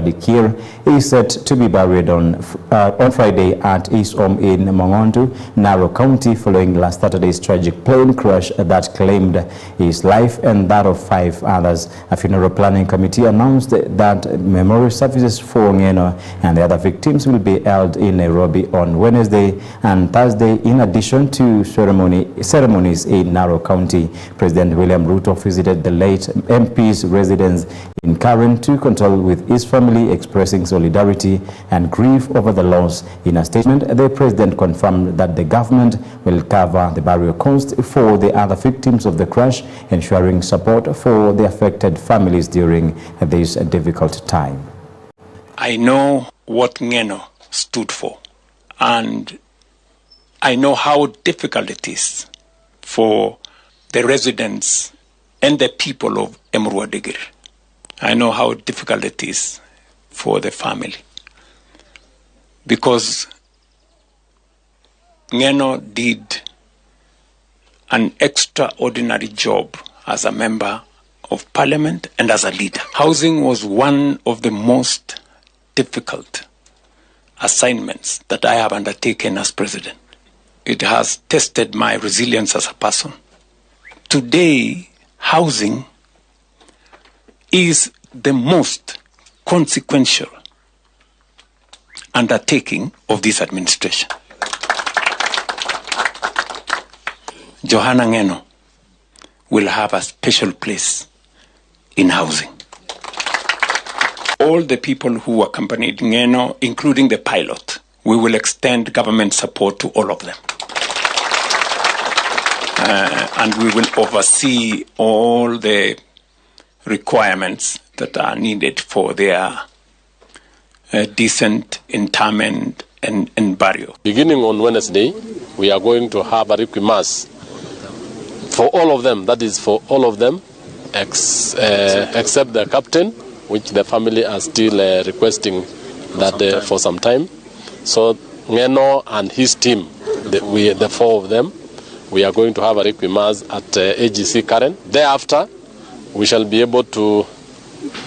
Dikir is set to be buried on Friday at his home in Mongondu, Narok County, following last Saturday's tragic plane crash that claimed his life and that of 5 others. A funeral planning committee announced that memorial services for Ngeno and the other victims will be held in Nairobi on Wednesday and Thursday, in addition to ceremonies in Narok County. President William Ruto visited the late MP's residence in Karen to condole with his family, expressing solidarity and grief over the loss. In a statement, the president confirmed that the government will cover the burial costs for the other victims of the crash, ensuring support for the affected families during this difficult time. I know what Ngeno stood for, and I know how difficult it is for the residents and the people of Dikir. I know how difficult it is for the family, because Ngeno did an extraordinary job as a member of parliament and as a leader. Housing was one of the most difficult assignments that I have undertaken as president. It has tested my resilience as a person. Today, housing is the most consequential undertaking of this administration. Johanna Ngeno will have a special place in housing. All the people who accompanied Ngeno, including the pilot, we will extend government support to all of them. And we will oversee all the requirements that are needed for their decent interment and burial. Beginning on Wednesday, we are going to have a requiem mass for all of them. That is for all of them, except the captain, which the family are still requesting that for some time. So Ngeno and his team, the 4 of them, we are going to have a requiem mass at AGC Karen. Thereafter, we shall be able to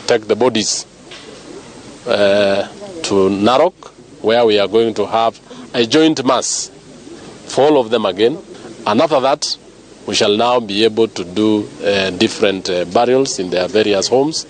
take the bodies to Narok, where we are going to have a joint mass for all of them again. And after that, we shall now be able to do different burials in their various homes.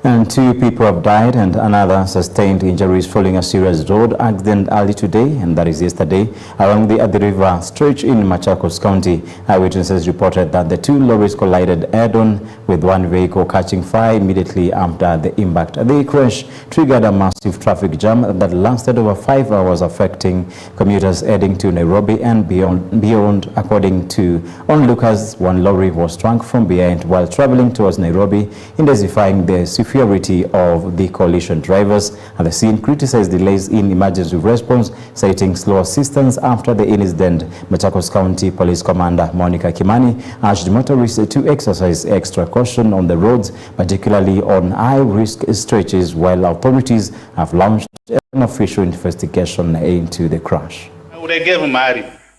And 2 people have died and another sustained injuries following a serious road accident early today, and that is yesterday, along the Athi River stretch in Machakos County. Eyewitnesses reported that the 2 lorries collided head-on, with one vehicle catching fire immediately after the impact. The crash triggered a massive traffic jam that lasted over 5 hours, affecting commuters heading to Nairobi and beyond. According to onlookers, 1 lorry was struck from behind while traveling towards Nairobi, intensifying the superiority of the coalition. Drivers at the scene criticized delays in emergency response, citing slow assistance after the incident. Machakos County Police Commander Monica Kimani urged motorists to exercise extra caution on the roads, particularly on high-risk stretches, while authorities have launched an official investigation into the crash.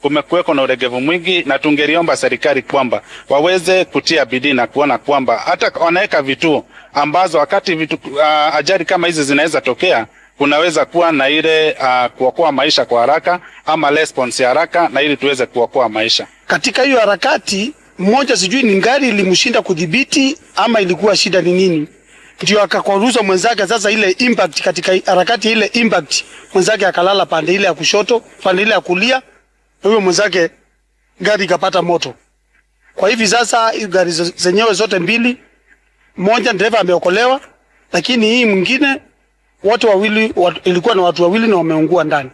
Kumekuweko na ulegevu mwingi, na tungeliomba serikali kwamba waweze kutia bidii na kuona kwamba hata wanaweka vituo ambazo wakati ajali kama hizi zinaweza tokea, kunaweza kuwa na ile kuokoa maisha kwa haraka ama response ya haraka, na ili tuweze kuokoa maisha. Katika hiyo harakati, mmoja sijui ni ngari ilimshinda kudhibiti ama ilikuwa shida ni nini, ndio akakwaruza mwenzake. Sasa ile impact, katika harakati ile impact, mwenzake akalala pande ile ya kushoto, pande ile ya kulia, huyo mwenzake gari ikapata moto. Kwa hivi sasa gari zenyewe zote mbili, mmoja dereva ameokolewa, lakini hii mwingine wote wawili ilikuwa na watu wawili na wameungua ndani.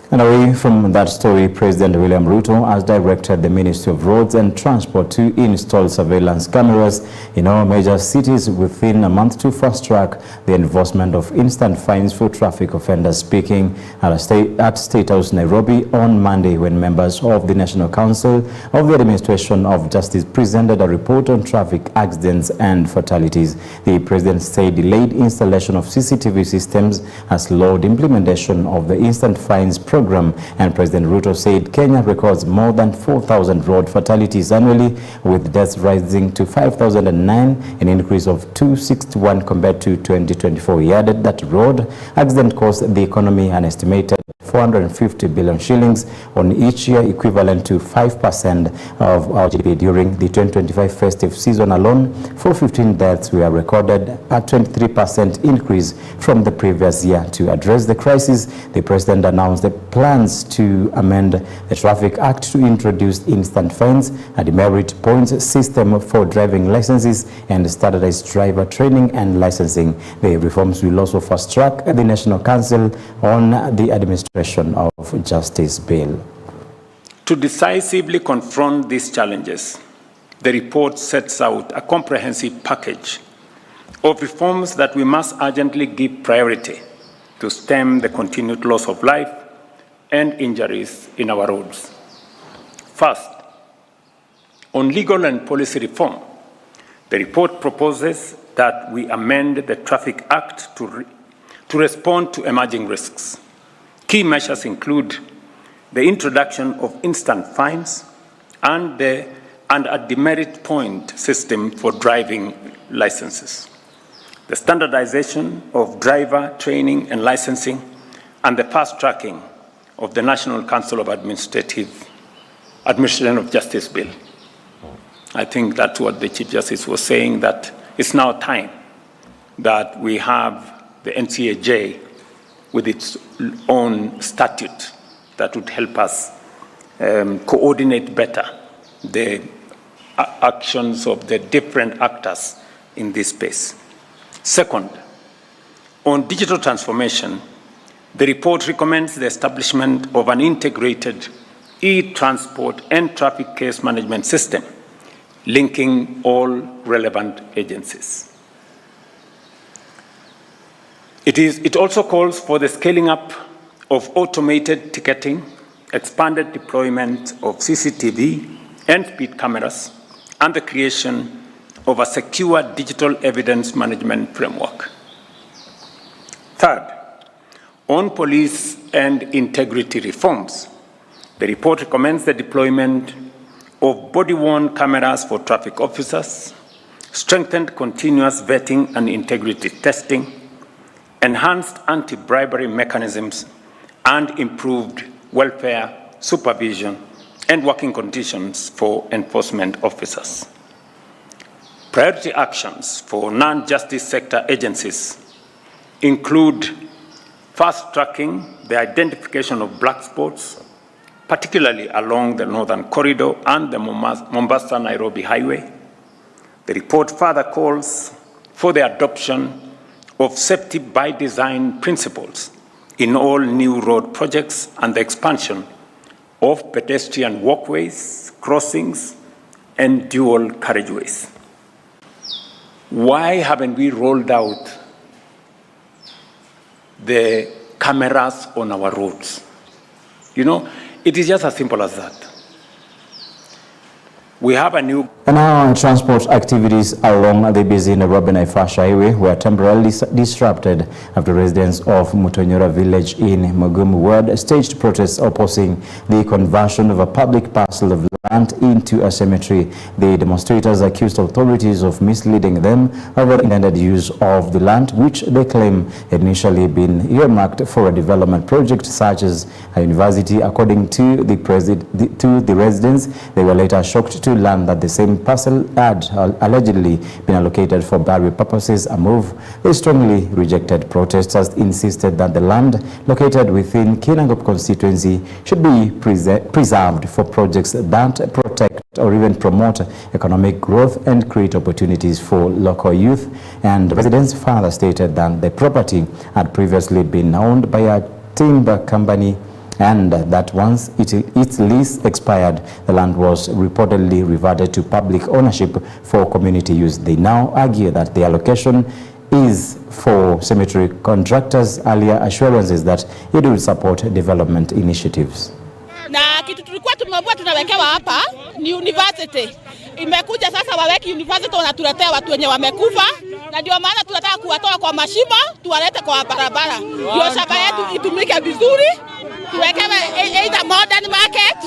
And away from that story, President William Ruto has directed the Ministry of Roads and Transport to install surveillance cameras in all major cities within a month to fast-track the enforcement of instant fines for traffic offenders. Speaking at State House, Nairobi on Monday, when members of the National Council of the Administration of Justice presented a report on traffic accidents and fatalities, the President said delayed installation of CCTV systems has slowed implementation of the instant fines program. And President Ruto said Kenya records more than 4,000 road fatalities annually, with deaths rising to 5,009, an increase of 261 compared to 2024. He added that road accident cost the economy an estimated 450 billion shillings on each year, equivalent to 5% of our GDP. During the 2025 festive season alone, 415 deaths were recorded, a 23% increase from the previous year. To address the crisis, the president announced the plans to amend the Traffic Act to introduce instant fines, a demerit points system for driving licenses, and standardized driver training and licensing. The reforms will also fast-track the National Council on the Administration of Justice Bill. To decisively confront these challenges, the report sets out a comprehensive package of reforms that we must urgently give priority to stem the continued loss of life and injuries in our roads. First, on legal and policy reform, the report proposes that we amend the Traffic Act to respond to emerging risks. Key measures include the introduction of instant fines and a demerit point system for driving licenses, the standardization of driver training and licensing, and the fast-tracking of the National Council of Administration of Justice Bill. I think that's what the Chief Justice was saying, that it's now time that we have the NCAJ with its own statute that would help us coordinate better the actions of the different actors in this space. Second, on digital transformation, the report recommends the establishment of an integrated e-transport and traffic case management system linking all relevant agencies. It also calls for the scaling up of automated ticketing, expanded deployment of CCTV and speed cameras, and the creation of a secure digital evidence management framework. Third, on police and integrity reforms, the report recommends the deployment of body-worn cameras for traffic officers, strengthened continuous vetting and integrity testing, enhanced anti-bribery mechanisms, and improved welfare, supervision, and working conditions for enforcement officers. Priority actions for non-justice sector agencies include fast-tracking the identification of black spots, particularly along the Northern Corridor and the Mombasa-Nairobi Highway. The report further calls for the adoption of safety by design principles in all new road projects and the expansion of pedestrian walkways, crossings, and dual carriageways. Why haven't we rolled out the cameras on our roads? You know, it is just as simple as that. We have a new... And now transport activities along the busy Nairobi-Naivasha highway were temporarily disrupted after residents of Mutonyora village in Mugumu ward staged protests opposing the conversion of a public parcel of land into a cemetery. The demonstrators accused authorities of misleading them over the intended use of the land, which they claim had initially been earmarked for a development project such as a university. According to the residents, they were later shocked to learn that the same parcel had allegedly been allocated for burial purposes, a move they strongly rejected. Protesters insisted that the land located within Kinangop constituency should be preserved for projects that protect or even promote economic growth and create opportunities for local youth. And residents further stated that the property had previously been owned by a timber company, and that once its lease expired, the land was reportedly reverted to public ownership for community use. They now argue that the allocation is for cemetery contractors. Earlier assurances that it will support development initiatives. Na kitu tulikuwa tumeambiwa tunawekewa hapa ni university. Imekuja sasa waweki university wanatuletea watu wenye wamekufa, na ndio maana tunataka kuwatoa kwa mashimo tuwalete kwa barabara. Ndio shamba yetu itumike vizuri tuwekewe either modern market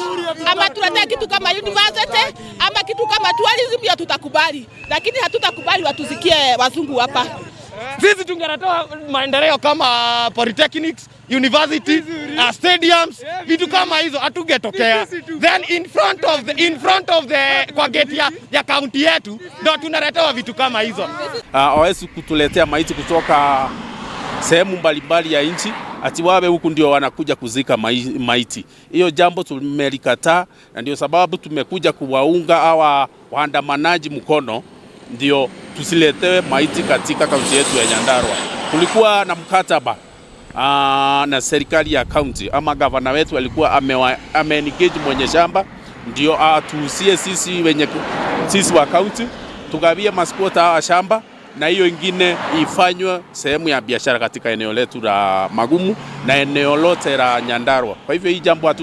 ama tuletee kitu kama university ama kitu kama tourism, ya tutakubali, lakini hatutakubali watuzikie wazungu hapa. Sisi tungeletoa maendeleo kama polytechnics, universities, stadiums, vitu kama hizo hatugetokea. Then in front of the kwa gate ya county yetu ndio tunaletewa vitu kama hizo. Hawezi kutuletea maiti kutoka sehemu mbalimbali ya nchi ati wawe huku ndio wanakuja kuzika maiti. Hiyo jambo tumelikataa, na ndio sababu tumekuja kuwaunga hawa waandamanaji mkono ndio tusiletewe maiti katika kaunti yetu ya Nyandarua. Tulikuwa na mkataba na serikali ya kaunti, ama gavana wetu alikuwa ame-engage mwenye shamba ndio atuhusie sisi wa kaunti tugawia maskwota wa shamba, na hiyo ingine ifanywe sehemu ya biashara katika eneo letu la Magumu na eneo lote la Nyandarua. Kwa hivyo hii jambo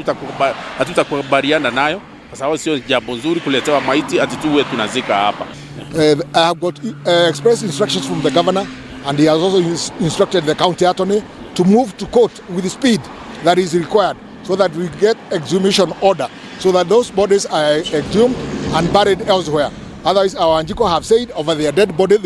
hatutakubaliana nayo, kwa sababu sio jambo nzuri kuletewa maiti ati tuwe tunazika hapa. I have got express instructions from the governor, and he has also instructed the county attorney to move to court with the speed that is required, so that we get exhumation order, so that those bodies are exhumed and buried elsewhere. Otherwise, our Anjiko have said over their dead body.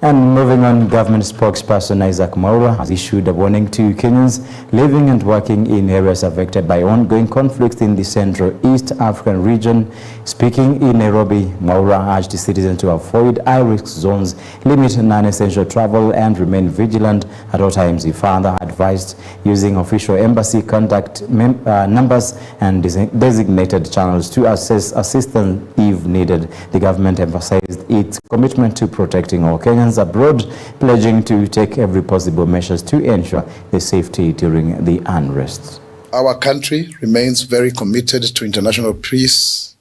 And moving on, government spokesperson Isaac Mwaura has issued a warning to Kenyans living and working in areas affected by ongoing conflicts in the Central East African region. Speaking in Nairobi, Mwaura urged citizens to avoid high-risk zones, limit non-essential travel, and remain vigilant at all times. He further advised using official embassy contact numbers and designated channels to assess assistance if needed. The government emphasized its commitment to protecting all Kenyans abroad, pledging to take every possible measures to ensure their safety during the unrest. Our country remains very committed to international peace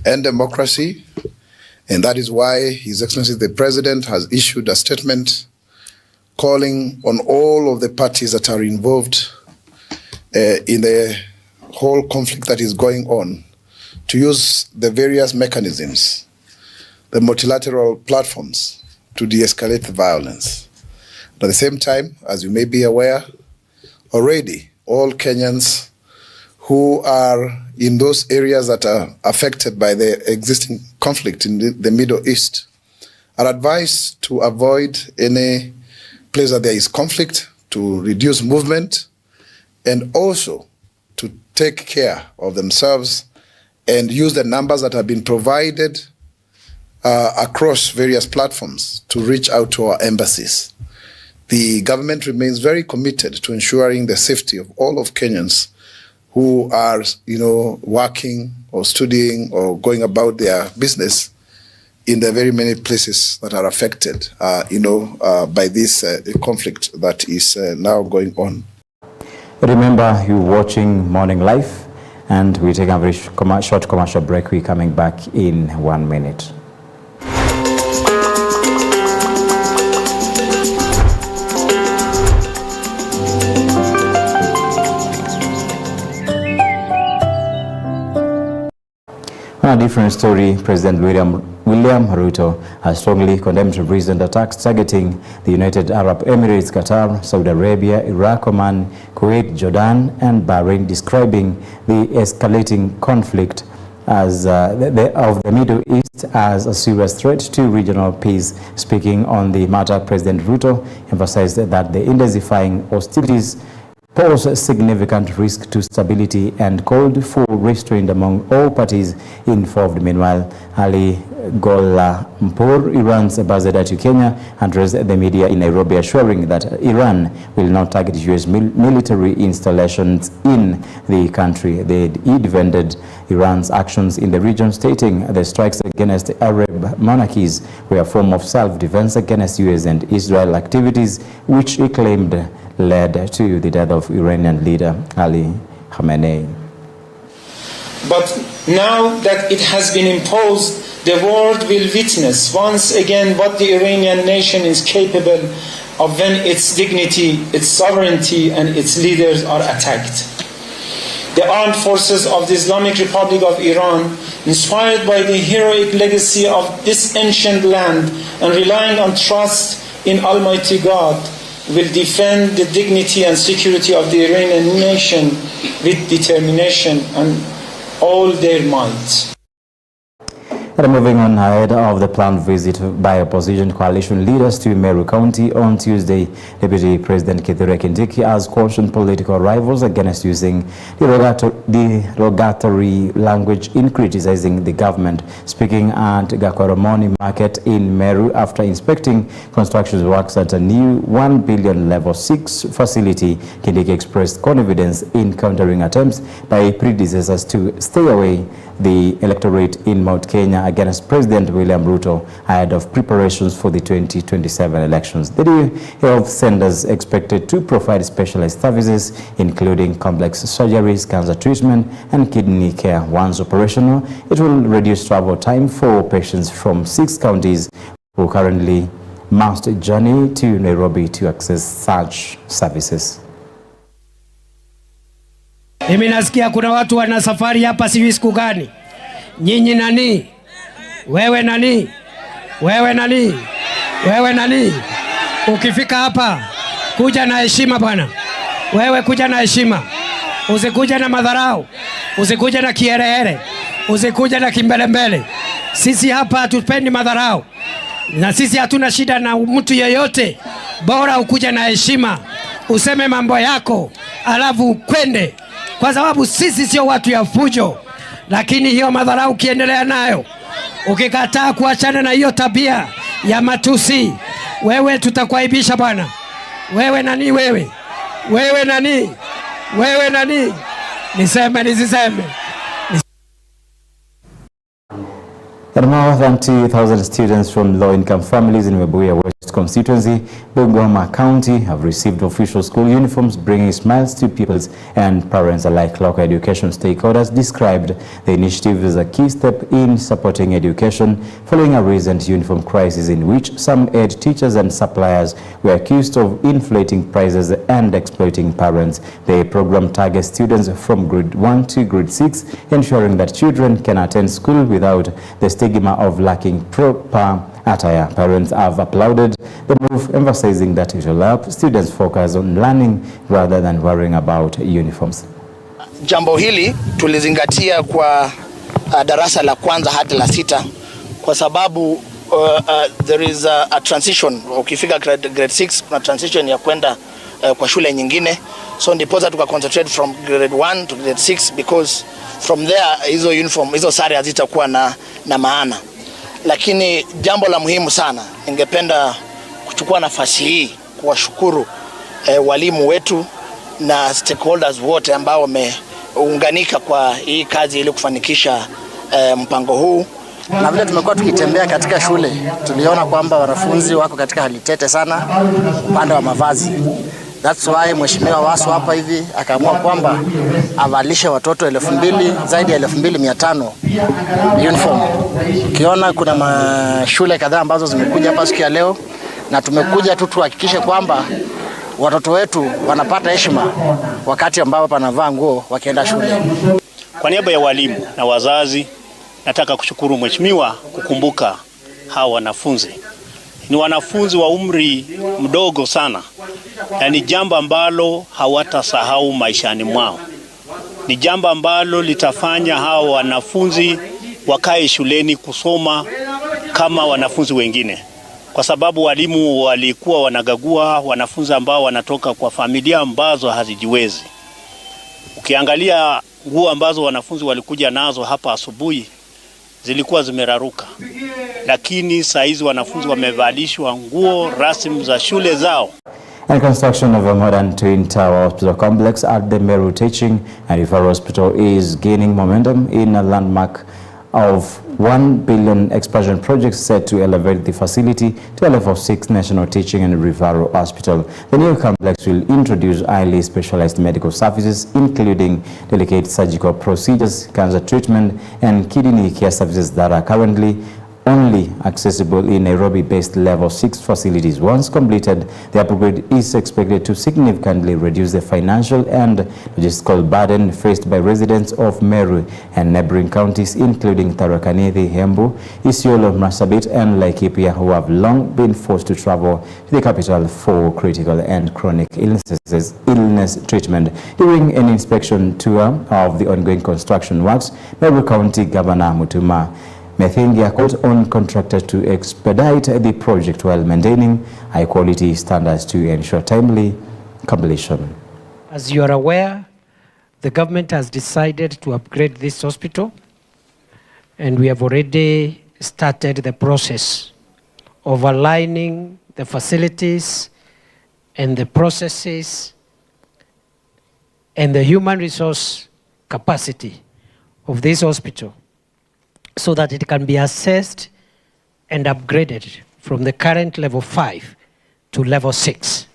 and democracy, and that is why His Excellency the President has issued a statement calling on all of the parties that are involved in the whole conflict that is going on to use the various mechanisms, the multilateral platforms, to de-escalate the violence. But at the same time, as you may be aware, already all Kenyans who are in those areas that are affected by the existing conflict in the Middle East are advised to avoid any place that there is conflict, to reduce movement, and also to take care of themselves and use the numbers that have been provided across various platforms to reach out to our embassies. The government remains very committed to ensuring the safety of all of Kenyans who are, working or studying or going about their business in the very many places that are affected, by this conflict that is now going on. Remember, you're watching Morning Life, and we take a very short commercial break. We're coming back in 1 minute. On a different story, President William Ruto has strongly condemned recent attacks targeting the United Arab Emirates, Qatar, Saudi Arabia, Iraq, Oman, Kuwait, Jordan, and Bahrain, describing the escalating conflict as of the Middle East as a serious threat to regional peace. Speaking on the matter, President Ruto emphasized that the intensifying hostilities pose a significant risk to stability and called for restraint among all parties involved. Meanwhile, Ali Golampur, Iran's ambassador to Kenya, addressed the media in Nairobi, assuring that Iran will not target U.S. military installations in the country. He defended Iran's actions in the region, stating the strikes against Arab monarchies were a form of self-defense against U.S. and Israel activities, which he claimed led to the death of Iranian leader Ali Khamenei. But now that it has been imposed, the world will witness once again what the Iranian nation is capable of when its dignity, its sovereignty, and its leaders are attacked. The armed forces of the Islamic Republic of Iran, inspired by the heroic legacy of this ancient land and relying on trust in Almighty God, will defend the dignity and security of the Iranian nation with determination and all their might. And moving on ahead of the planned visit by opposition coalition leaders to Meru County on Tuesday, Deputy President Kithure Kindiki has cautioned political rivals against using derogatory language in criticizing the government. Speaking at Gakwaromoni Market in Meru after inspecting construction works at a new 1 billion level 6 facility, Kindiki expressed confidence in countering attempts by predecessors to stay away the electorate in Mount Kenya against President William Ruto ahead of preparations for the 2027 elections. The new health centers expected to provide specialized services including complex surgeries, cancer treatment and kidney care. Once operational, it will reduce travel time for patients from 6 counties who currently must journey to Nairobi to access such services. Mimi nasikia kuna watu wana safari hapa sijui siku gani. Nyinyi nani? Wewe nani? Wewe nani? Wewe nani? Ukifika hapa kuja na heshima bwana. Wewe kuja na heshima. Usikuja na madharau. Usikuja na kiherehere. Usikuja na kimbelembele. Sisi hapa hatupendi madharau. Na sisi hatuna shida na mtu yeyote. Bora ukuja na heshima. Useme mambo yako alafu kwende. Kwa sababu sisi sio watu ya fujo, lakini hiyo madharau ukiendelea nayo, ukikataa kuachana na hiyo tabia ya matusi, wewe tutakuaibisha bwana. Wewe nani wewe? Wewe nani? Wewe nani? Niseme nisiseme? And more than 2,000 students from low-income families in Webuye West constituency, Bungoma County, have received official school uniforms, bringing smiles to pupils and parents alike. Local education stakeholders described the initiative as a key step in supporting education following a recent uniform crisis in which some aid teachers and suppliers were accused of inflating prices and exploiting parents. The program targets students from grade 1 to grade 6, ensuring that children can attend school without the stigma of lacking proper attire. Parents have applauded the move, emphasizing that it will help students focus on learning rather than worrying about uniforms. Jambo hili tulizingatia kwa darasa la kwanza hadi la 6 kwa sababu there is a transition. Ukifika grade 6 kuna transition ya kwenda kwa shule nyingine, so ndiposa tukaconcentrate from grade 1 to grade 6 because from there hizo uniform, hizo sare hazitakuwa na maana. Lakini jambo la muhimu sana, ningependa kuchukua nafasi hii kuwashukuru walimu wetu na stakeholders wote ambao wameunganika kwa hii kazi ili kufanikisha mpango huu. Na vile tumekuwa tukitembea katika shule, tuliona kwamba wanafunzi wako katika hali tete sana upande wa mavazi. That's why Mheshimiwa Wasu hapa hivi akaamua kwamba avalishe watoto 2,000 zaidi ya 2,500 uniform. Ukiona kuna mashule kadhaa ambazo zimekuja hapa siku ya leo, na tumekuja tu tuhakikishe kwamba watoto wetu wanapata heshima wakati ambao wanavaa nguo wakienda shule. Kwa niaba ya walimu na wazazi, nataka kushukuru Mheshimiwa kukumbuka hawa wanafunzi. Ni wanafunzi wa umri mdogo sana, na ni jambo ambalo hawatasahau maishani mwao. Ni jambo ambalo litafanya hawa wanafunzi wakae shuleni kusoma kama wanafunzi wengine, kwa sababu walimu walikuwa wanagagua wanafunzi ambao wanatoka kwa familia ambazo hazijiwezi. Ukiangalia nguo ambazo wanafunzi walikuja nazo hapa asubuhi zilikuwa zimeraruka, lakini saizi wanafunzi wamevalishwa nguo rasmi za shule zao. And construction of a modern twin tower hospital complex at the Meru Teaching and Referral Hospital is gaining momentum in a landmark of 1 billion expansion project set to elevate the facility to a level of 6 National Teaching and Referral Hospital. The new complex will introduce highly specialized medical services, including delicate surgical procedures, cancer treatment, and kidney care services that are currently only accessible in Nairobi-based level 6 facilities. Once completed, the upgrade is expected to significantly reduce the financial and logistical burden faced by residents of Meru and neighboring counties, including Tharaka Nithi, Embu, Isiolo, Marsabit, and Laikipia, who have long been forced to travel to the capital for critical and chronic illness treatment. During an inspection tour of the ongoing construction works, Meru County Governor Mutuma Methingia called on contractors to expedite the project while maintaining high-quality standards to ensure timely completion. As you are aware, the government has decided to upgrade this hospital, and we have already started the process of aligning the facilities and the processes and the human resource capacity of this hospital, so that it can be assessed and upgraded from the current level 5 to level 6.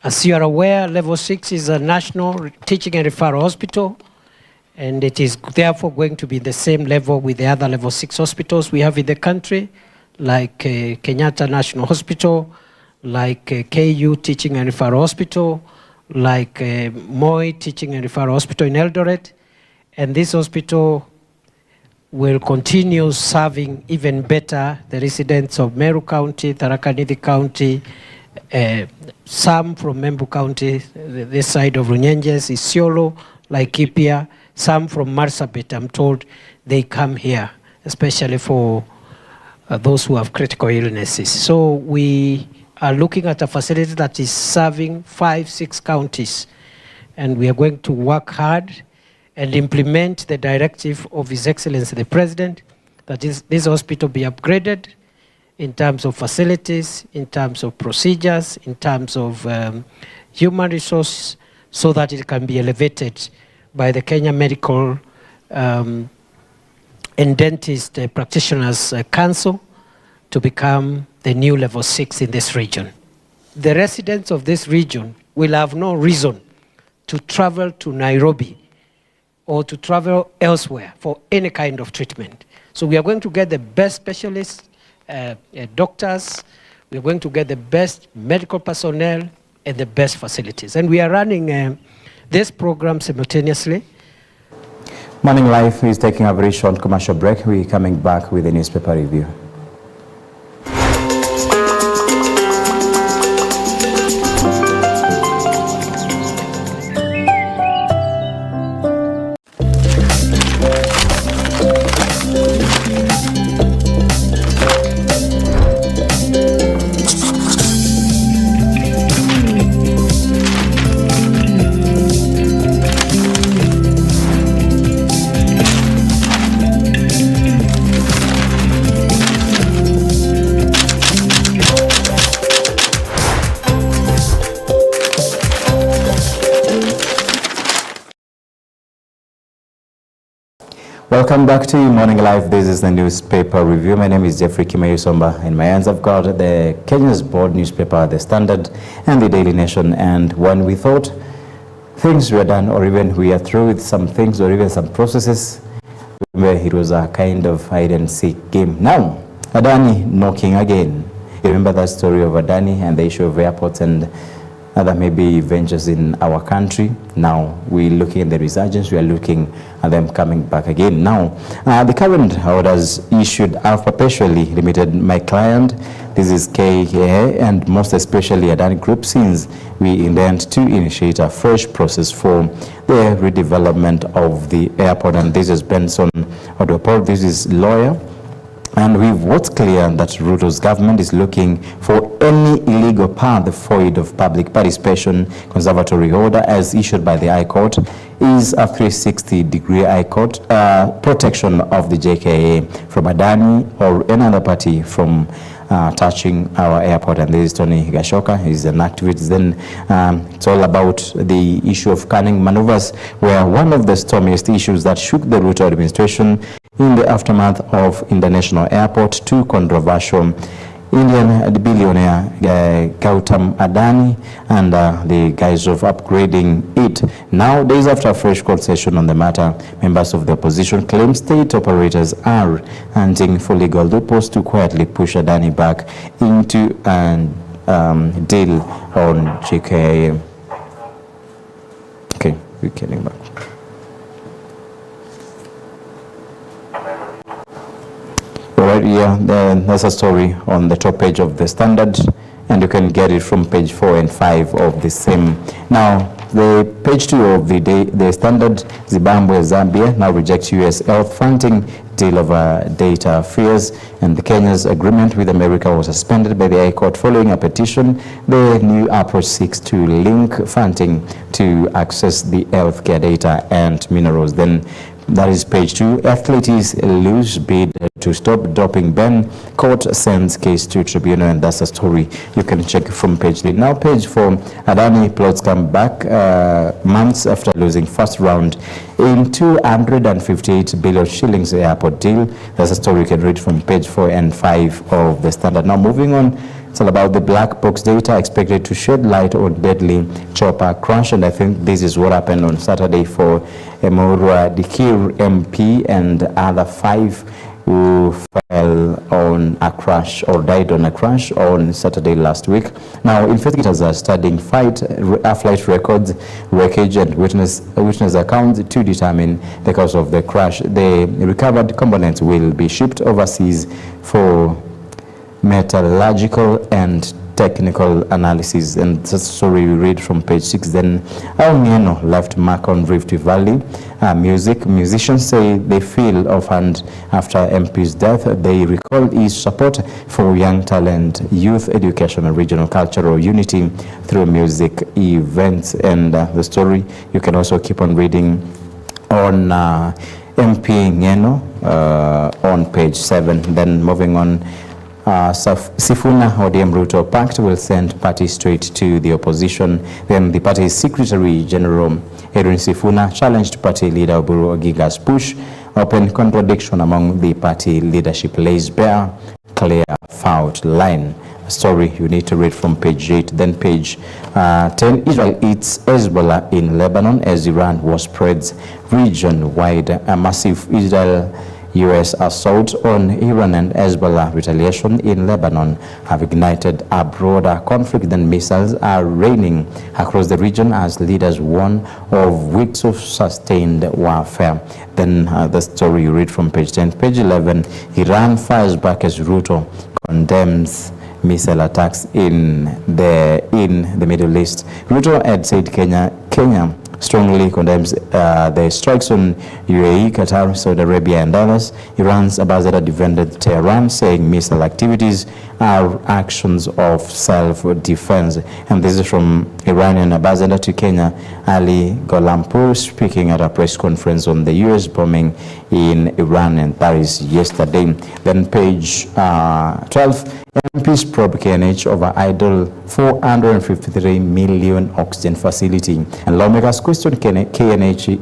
As you are aware, level 6 is a national teaching and referral hospital, and it is therefore going to be the same level with the other level 6 hospitals we have in the country, like Kenyatta National Hospital, like KU Teaching and Referral Hospital, like Moi Teaching and Referral Hospital in Eldoret, and this hospital will continue serving even better the residents of Meru County, Tharaka Nithi County, some from Embu County, this side of Runyenjes, Isiolo, Laikipia, some from Marsabit. I'm told they come here, especially for those who have critical illnesses. So we are looking at a facility that is serving 5-6 counties, and we are going to work hard and implement the directive of His Excellency the President, that this hospital be upgraded in terms of facilities, in terms of procedures, in terms of human resources, so that it can be elevated by the Kenya Medical and Dentist Practitioners Council to become the new level 6 in this region. The residents of this region will have no reason to travel to Nairobi or to travel elsewhere for any kind of treatment. So we are going to get the best specialists, doctors, we are going to get the best medical personnel and the best facilities. And we are running this program simultaneously. Morning Life is taking a very short commercial break. We're coming back with a newspaper review. Welcome back to Morning Live. This is the newspaper review. My name is Jeffrey Kimayu Somba. In my hands I've got the Kenya's board newspaper, The Standard and the Daily Nation. And when we thought things were done, or even we are through with some things or even some processes, it was a kind of hide and seek game. Now, Adani knocking again. You remember that story of Adani and the issue of airports and other maybe ventures in our country. Now we're looking at the resurgence, we are looking at them coming back again. Now, the current orders issued have perpetually limited my client, this is KKA, and most especially Adani Group, since we intend to initiate a fresh process for the redevelopment of the airport. And this is Benson Odopor, this is lawyer. And we've what's clear that Ruto's government is looking for any illegal path void of public participation. Conservatory order as issued by the High Court is a 360-degree High Court protection of the JKA from Adani or another party from touching our airport. And this is Tony Gashoka, he's an activist. Then it's all about the issue of cunning maneuvers, where one of the stormiest issues that shook the Ruto administration in the aftermath of International Airport to controversial Indian billionaire Gautam Adani and the guise of upgrading it. Now, days after a fresh court session on the matter, members of the opposition claim state operators are hunting for legal loopholes to quietly push Adani back into a deal on JKIA. Okay, we're getting back. Right here, there's a story on the top page of the Standard, and you can get it from page 4 and 5 of the same. Now, the page 2 of the Standard, Zimbabwe, Zambia now rejects U.S. health funding deal over data fears, and the Kenya's agreement with America was suspended by the High Court following a petition. The new approach seeks to link funding to access the healthcare data and minerals. Then that is page 2. Athletes lose bid to stop doping ban. Court sends case to tribunal, and that's a story you can check from page 3. Now page 4, Adani plots come back months after losing first round in 258 billion shillings airport deal. That's a story you can read from page 4 and 5 of the Standard. Now moving on, it's all about the black box data expected to shed light on deadly chopper crash, and I think this is what happened on Saturday for Emurua Dikir MP and other 5 who fell on a crash or died on a crash on Saturday last week. Now, investigators are studying flight records, wreckage, and witness accounts to determine the cause of the crash. The recovered components will be shipped overseas for metallurgical and technical analysis, and that's a story we read from page 6. Then Ngeno left mark on Rift Valley musicians say they feel offhand after MP's death. They recall his support for young talent, youth education, and regional cultural unity through music events. And the story you can also keep on reading on MP Ngeno on page 7. Then moving on, Sifuna ODM Ruto pact will send party straight to the opposition. Then the party's Secretary General Edwin Sifuna challenged party leader Oburu Oginga's push. Open contradiction among the party leadership lays bare clear fault line. A story you need to read from page 8. Then page 10, Israel eats Hezbollah in Lebanon as Iran war spreads region-wide. A massive Israel-US assault on Iran and Hezbollah retaliation in Lebanon have ignited a broader conflict. Then missiles are raining across the region as leaders warn of weeks of sustained warfare. Then the story you read from page 10. Page 11, Iran fires back as Ruto condemns missile attacks in the Middle East. Ruto had said Kenya strongly condemns the strikes on UAE, Qatar, Saudi Arabia, and others. Iran's ambassador defended Tehran, saying missile activities are actions of self-defense. And this is from Iranian ambassador to Kenya, Ali Golampur, speaking at a press conference on the U.S. bombing in Iran, and that is yesterday. Then page 12, MPs probe KNH over idle 453 million oxygen facility, and lawmakers question KNH's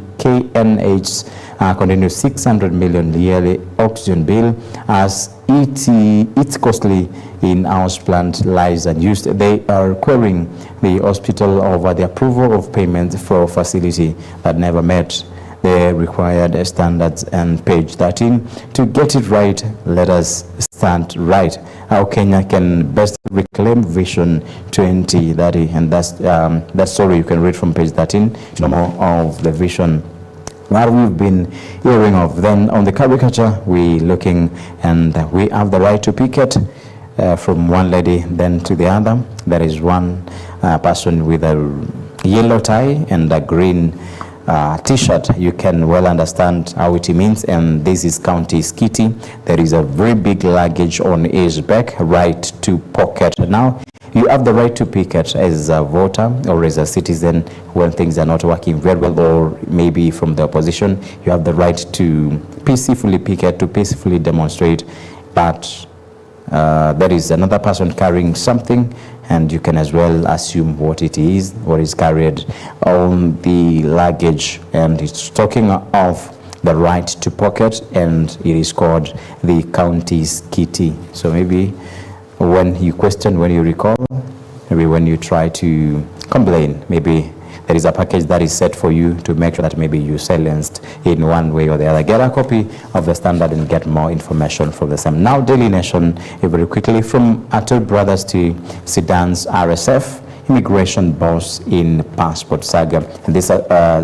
continued 600 million yearly oxygen bill as it's costly in-house plant lies unused. They are querying the hospital over the approval of payments for facility that never met the required standards. And page 13, to get it right, let us stand right. How Kenya can best reclaim Vision 2030, and that's that story you can read from page 13. No more of the vision what we've been hearing of. Then on the caricature, we looking, and we have the right to picket from one lady then to the other. There is one person with a yellow tie and a green t-shirt. You can well understand how it means, and this is County Skitty. There is a very big luggage on his back, right to pocket. Now you have the right to picket as a voter or as a citizen when things are not working very well, or maybe from the opposition. You have the right to peacefully picket, to peacefully demonstrate, but there is another person carrying something, and you can as well assume what it is, what is carried on the luggage, and it's talking of the right to pocket, and it is called the County Skitty. So maybe when you question, when you recall, maybe when you try to complain, maybe there is a package that is set for you to make sure that maybe you silenced in one way or the other. Get a copy of the Standard and get more information from the same. Now, Daily Nation, very quickly, from Atul Brothers to Sudan's RSF, immigration boss in passport saga. And this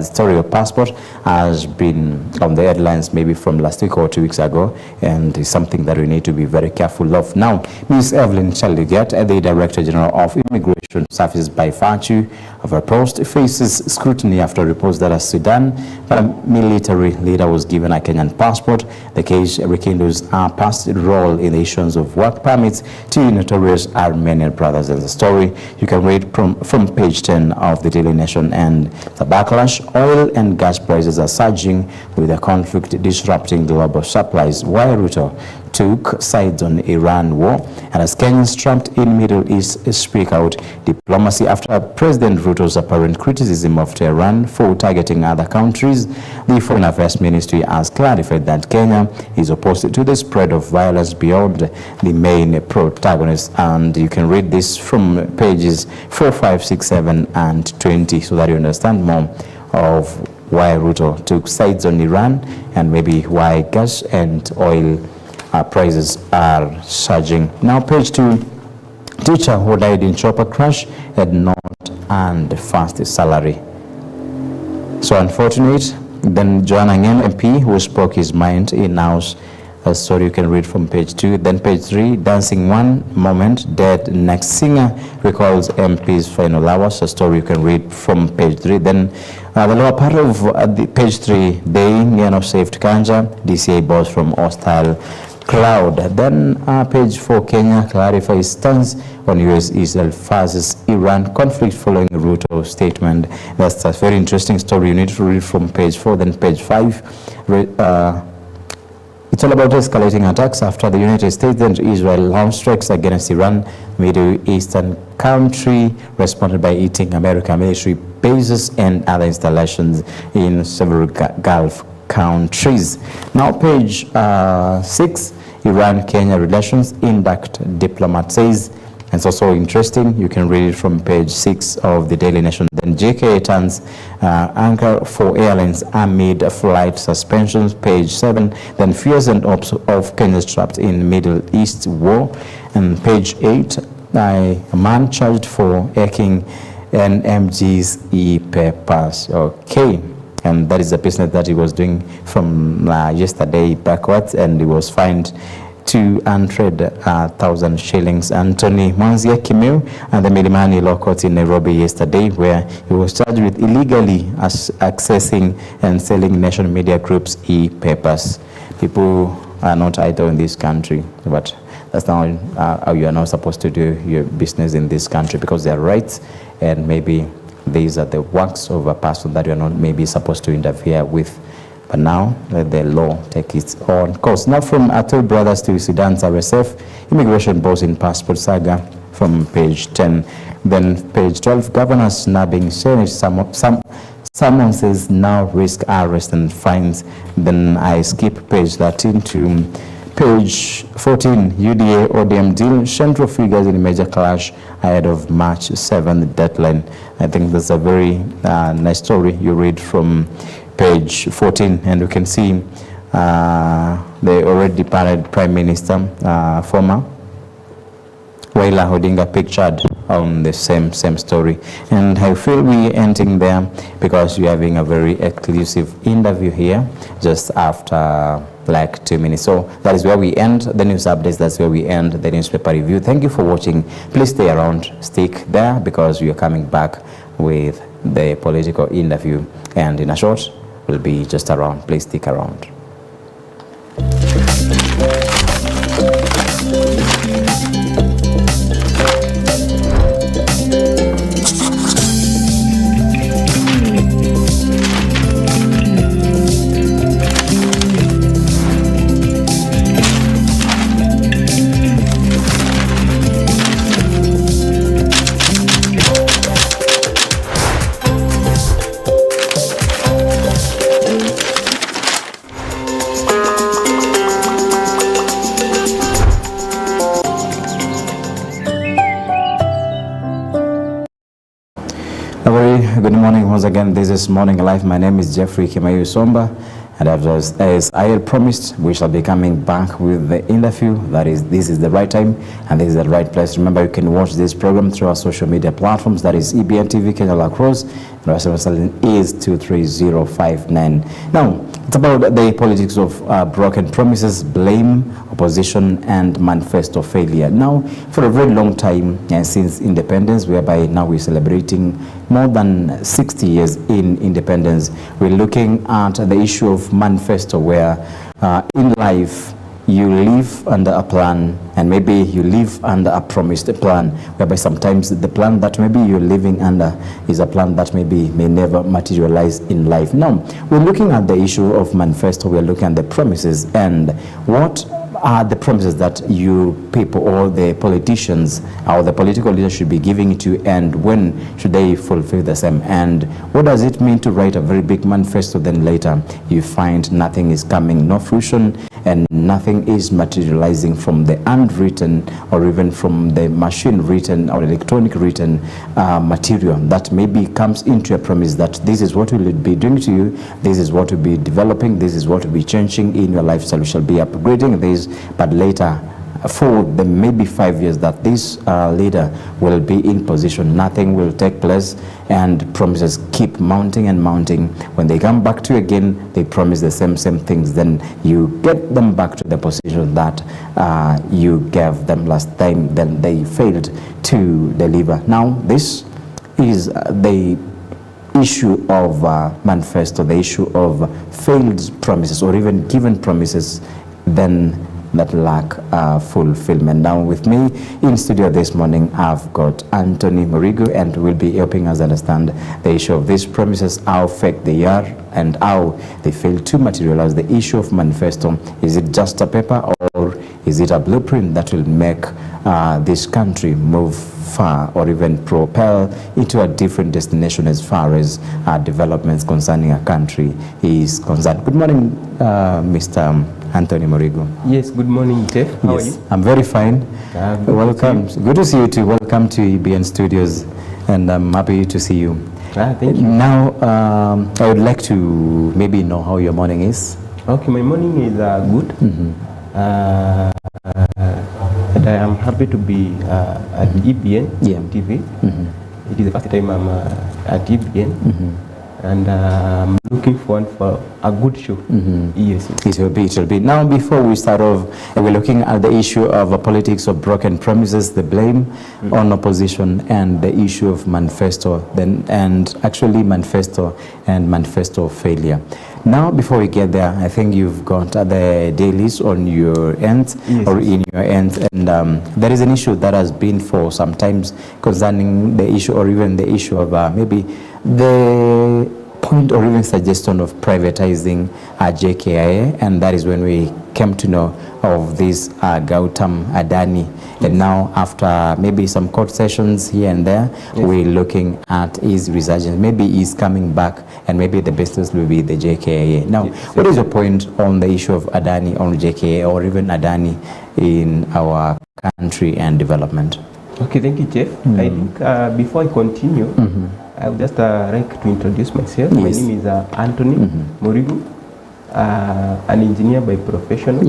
story of passport has been on the headlines maybe from last week or 2 weeks ago, and is something that we need to be very careful of. Now, Ms. Evelyn Chaliget, the Director General of Immigration Services, by virtue of her post, faces scrutiny after reports that a Sudan military leader was given a Kenyan passport. The case rekindles a past role in the issuance of work permits to notorious Armenian brothers. And the story you can read from page 10 of the Daily Nation. And the backlash: oil and gas prices are surging with the conflict disrupting global supplies, while Ruto took sides on Iran war, and as Kenyans trapped in Middle East speak out diplomacy after President Ruto's apparent criticism of Tehran for targeting other countries. The Foreign Affairs Ministry has clarified that Kenya is opposed to the spread of violence beyond the main protagonists, and you can read this from pages 4, 5, 6, 7 and 20 so that you understand more of why Ruto took sides on Iran and maybe why gas and oil prices are surging. Now, page 2, teacher who died in chopper crash had not earned first salary. So unfortunate. Then Joanna Ngem MP, who spoke his mind in House. A story you can read from page 2. Then page 3, dancing one moment, dead next singer recalls MP's final hours. A story you can read from page 3. Then the lower part of the page 3, Day Ngeno saved Kanja, DCA boss from hostile cloud. Then page 4, Kenya clarifies stance on US-Israel versus Iran conflict following Ruto statement. That's a very interesting story you need to read from page 4. Then page 5, it's all about escalating attacks after the United States and Israel launched strikes against Iran, Middle Eastern country, responded by hitting American military bases and other installations in several Gulf countries. Now, page 6, Iran-Kenya relations, induct diplomat says. It's also interesting. You can read it from page 6 of the Daily Nation. Then JKA turns anchor for airlines amid flight suspensions, page 7. Then fears and hopes of Kenya's trapped in Middle East war. And page 8, a man charged for hacking NMG's e-papers. Okay. And that is the business that he was doing from yesterday backwards, and he was fined 200,000 shillings. Anthony Mwanzia Kimeu and the Milimani Law Court in Nairobi yesterday, where he was charged with illegally accessing and selling Nation Media Group's e-papers. People are not idle in this country, but that's not how you are not supposed to do your business in this country, because there are rights, and maybe these are the works of a person that you are not maybe supposed to interfere with. But now let the law take its own course. Now, from Atul Brothers to Sudan's RSF, immigration boss in passport saga, from page 10. Then page 12, governors snubbing Senate summonses now risk arrest and fines. Then I skip page 13 to page 14, UDA ODM deal, central figures in major clash ahead of March 7th deadline. I think that's a very nice story you read from page 14, and you can see the already departed Prime Minister, former Raila Odinga, pictured on the same story. And I feel we're ending there because we're having a very exclusive interview here just after like 2 minutes. So that is where we end the news updates. That's where we end the newspaper review. Thank you for watching. Please stay around, stick there, because we are coming back with the political interview, and in a short we'll be just around. Please stick around. A very good morning once again. This is Morning Live. My name is Jeffrey Kimayu Somba, and as I had promised, we shall be coming back with the interview. That is, this is the right time and this is the right place. Remember, you can watch this program through our social media platforms. That is EBN TV, Kenya La Cruz, and our SMS is 23059. Now, it's about the politics of broken promises, blame, opposition, and manifesto failure. Now, for a very long time, since independence, whereby now we're celebrating more than 60 years in independence, we're looking at the issue of manifesto, where in life you live under a plan, and maybe you live under a promised plan, whereby sometimes the plan that maybe you're living under is a plan that maybe may never materialize in life. Now, we're looking at the issue of manifesto, we're looking at the promises, and what are the promises that you people or the politicians or the political leaders should be giving to, and when should they fulfill the same? And what does it mean to write a very big manifesto, then later you find nothing is coming, no fruition, and nothing is materializing from the unwritten or even from the machine written or electronic written material that maybe comes into a promise that this is what we'll be doing to you, this is what we'll be developing, this is what will be changing in your lifestyle, we shall be upgrading this, but later for the maybe 5 years that this leader will be in position, nothing will take place, and promises keep mounting and mounting. When they come back to you again, they promise the same things. Then you get them back to the position that you gave them last time. Then they failed to deliver. Now, this is the issue of manifesto, the issue of failed promises or even given promises, then that lack fulfillment. Now with me in studio this morning, I've got Anthony Morigo, and will be helping us understand the issue of these promises, how fake they are and how they fail to materialize. The issue of manifesto, is it just a paper or is it a blueprint that will make this country move far or even propel into a different destination as far as developments concerning a country is concerned? Good morning, Mr. Anthony Morigo. Yes, good morning, Jeff. How are you? I'm very fine. Welcome. Good to see you too. Welcome to EBN Studios, and I'm happy to see you. Thank you. Now, I would like to maybe know how your morning is. Okay, my morning is good. And I am happy to be at EBN TV. It is the first time I'm at EBN. And I'm looking forward for a good show. Yes. It will be. Now, before we start off, we're looking at the issue of politics of broken promises, the blame on opposition, and the issue of manifesto, and actually manifesto and manifesto failure. Now, before we get there, I think you've got the dailies on your end, or in your end, and there is an issue that has been for some times concerning the issue, or even the issue of maybe the point or even suggestion of privatizing JKIA, and that is when we came to know of this Gautam Adani. And now, after maybe some court sessions here and there, we're looking at his resurgence. Maybe he's coming back, and maybe the business will be the JKIA. Now, what is your point on the issue of Adani on JKIA, or even Adani in our country and development? Okay, thank you, Jeff. I think before I continue, I would just like to introduce myself. My name is Anthony Morigo, an engineer by profession,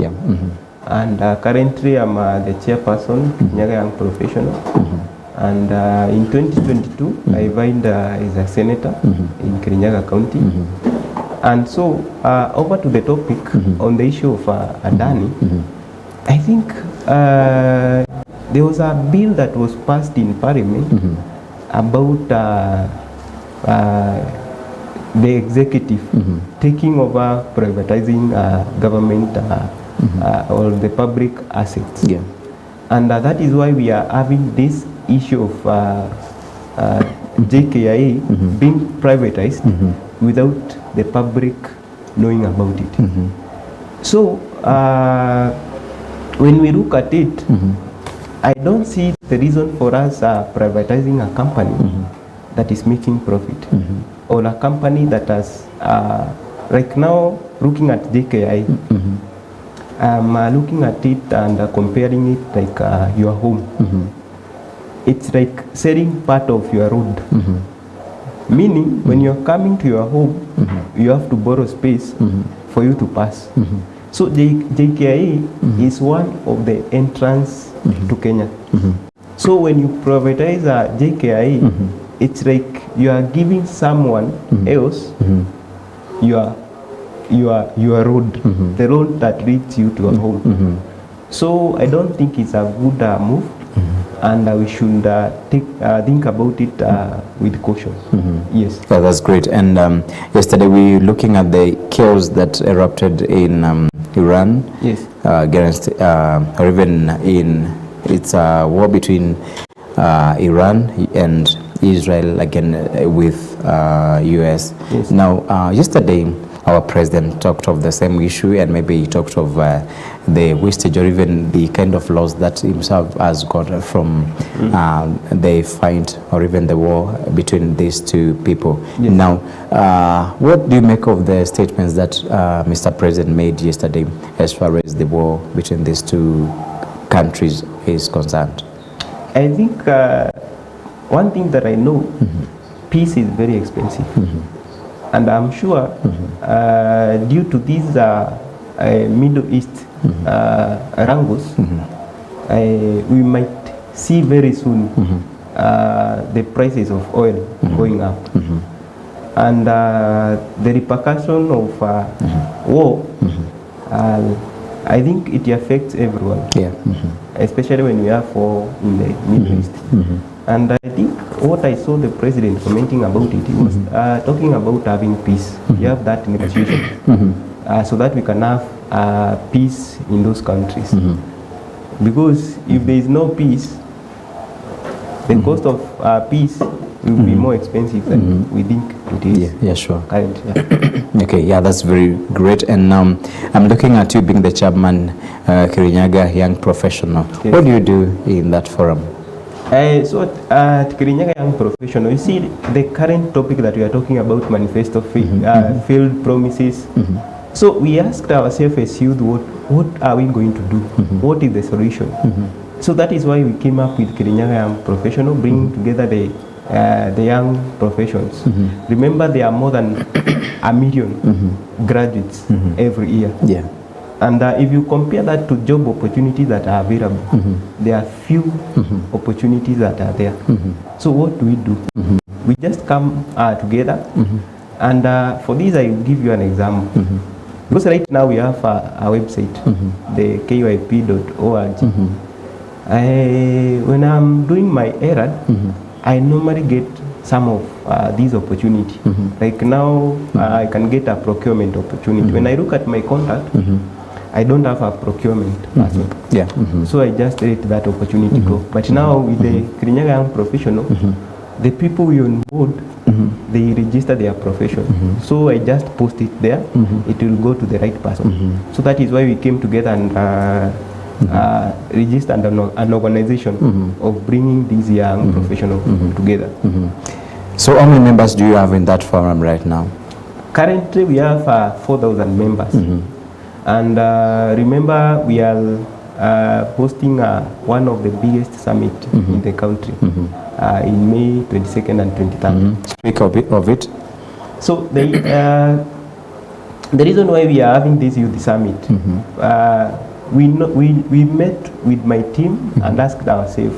and currently I'm the chairperson, Nyaga Young Professional. And in 2022, I joined as a senator in Kirinyaga County. And so, over to the topic on the issue of Adani, I think there was a bill that was passed in Parliament about the executive taking over privatizing government or the public assets. And that is why we are having this issue of JKIA being privatized without the public knowing about it. So when we look at it, I don't see the reason for us privatizing a company that is making profit, or a company that has, like now, looking at JKI, I'm looking at it and comparing it like your home. It's like selling part of your road Meaning, when you're coming to your home, you have to borrow space for you to pass. So JKIA is one of the entrance to Kenya. So when you privatize a JKIA, it's like you are giving someone else your road, the road that leads you to your home. So I don't think it's a good move, and we should think about it with caution. Yes. Yeah, that's great. And yesterday we were looking at the chaos that erupted in Iran. Yes. Against, or even in its war between Iran and Israel again with US. Yes. Now, yesterday our president talked of the same issue, and maybe he talked of the wastage or even the kind of loss that himself has got from the fight or even the war between these two people. Yes. Now, what do you make of the statements that Mr. President made yesterday as far as the war between these two countries is concerned? I think one thing that I know, peace is very expensive. And I'm sure due to these Middle East wrangles, we might see very soon the prices of oil going up. And the repercussion of war, I think it affects everyone, especially when we are war in the Middle East. And I think what I saw the president commenting about it, he was talking about having peace. You have that negotiation, so that we can have peace in those countries. Because if there is no peace, the cost of peace will be more expensive than we think it is. Yeah, sure. Currently, Okay, yeah, that's very great. And I'm looking at you being the chairman, Kirinyaga Young Professional. Yes. What do you do in that forum? So at Kirinyaga Young Professional, you see the current topic that we are talking about, manifesto, failed promises. So we asked ourselves as youth, what are we going to do? What is the solution? So that is why we came up with Kirinyaga Young Professional, bringing together the young professions. Remember, there are more than 1 million graduates every year. Yeah. And if you compare that to job opportunities that are available, there are few opportunities that are there. So what do? We just come together, and for this I will give you an example. Because right now we have a website, the kyp.org. When I'm doing my errand, I normally get some of these opportunities. Like now, I can get a procurement opportunity. When I look at my contact, I don't have a procurement person. Yeah. So I just let that opportunity go. But now with the Kirinyaga Young Professional, the people we on board, they register their profession. So I just post it there. It will go to the right person. So that is why we came together and registered an organization of bringing these young professionals together. So how many members do you have in that forum right now? Currently we have 4,000 members. And remember, we are hosting one of the biggest summit in the country in May 22nd and 23rd. Speak of it. So the reason why we are having this youth summit, we met with my team and asked ourselves,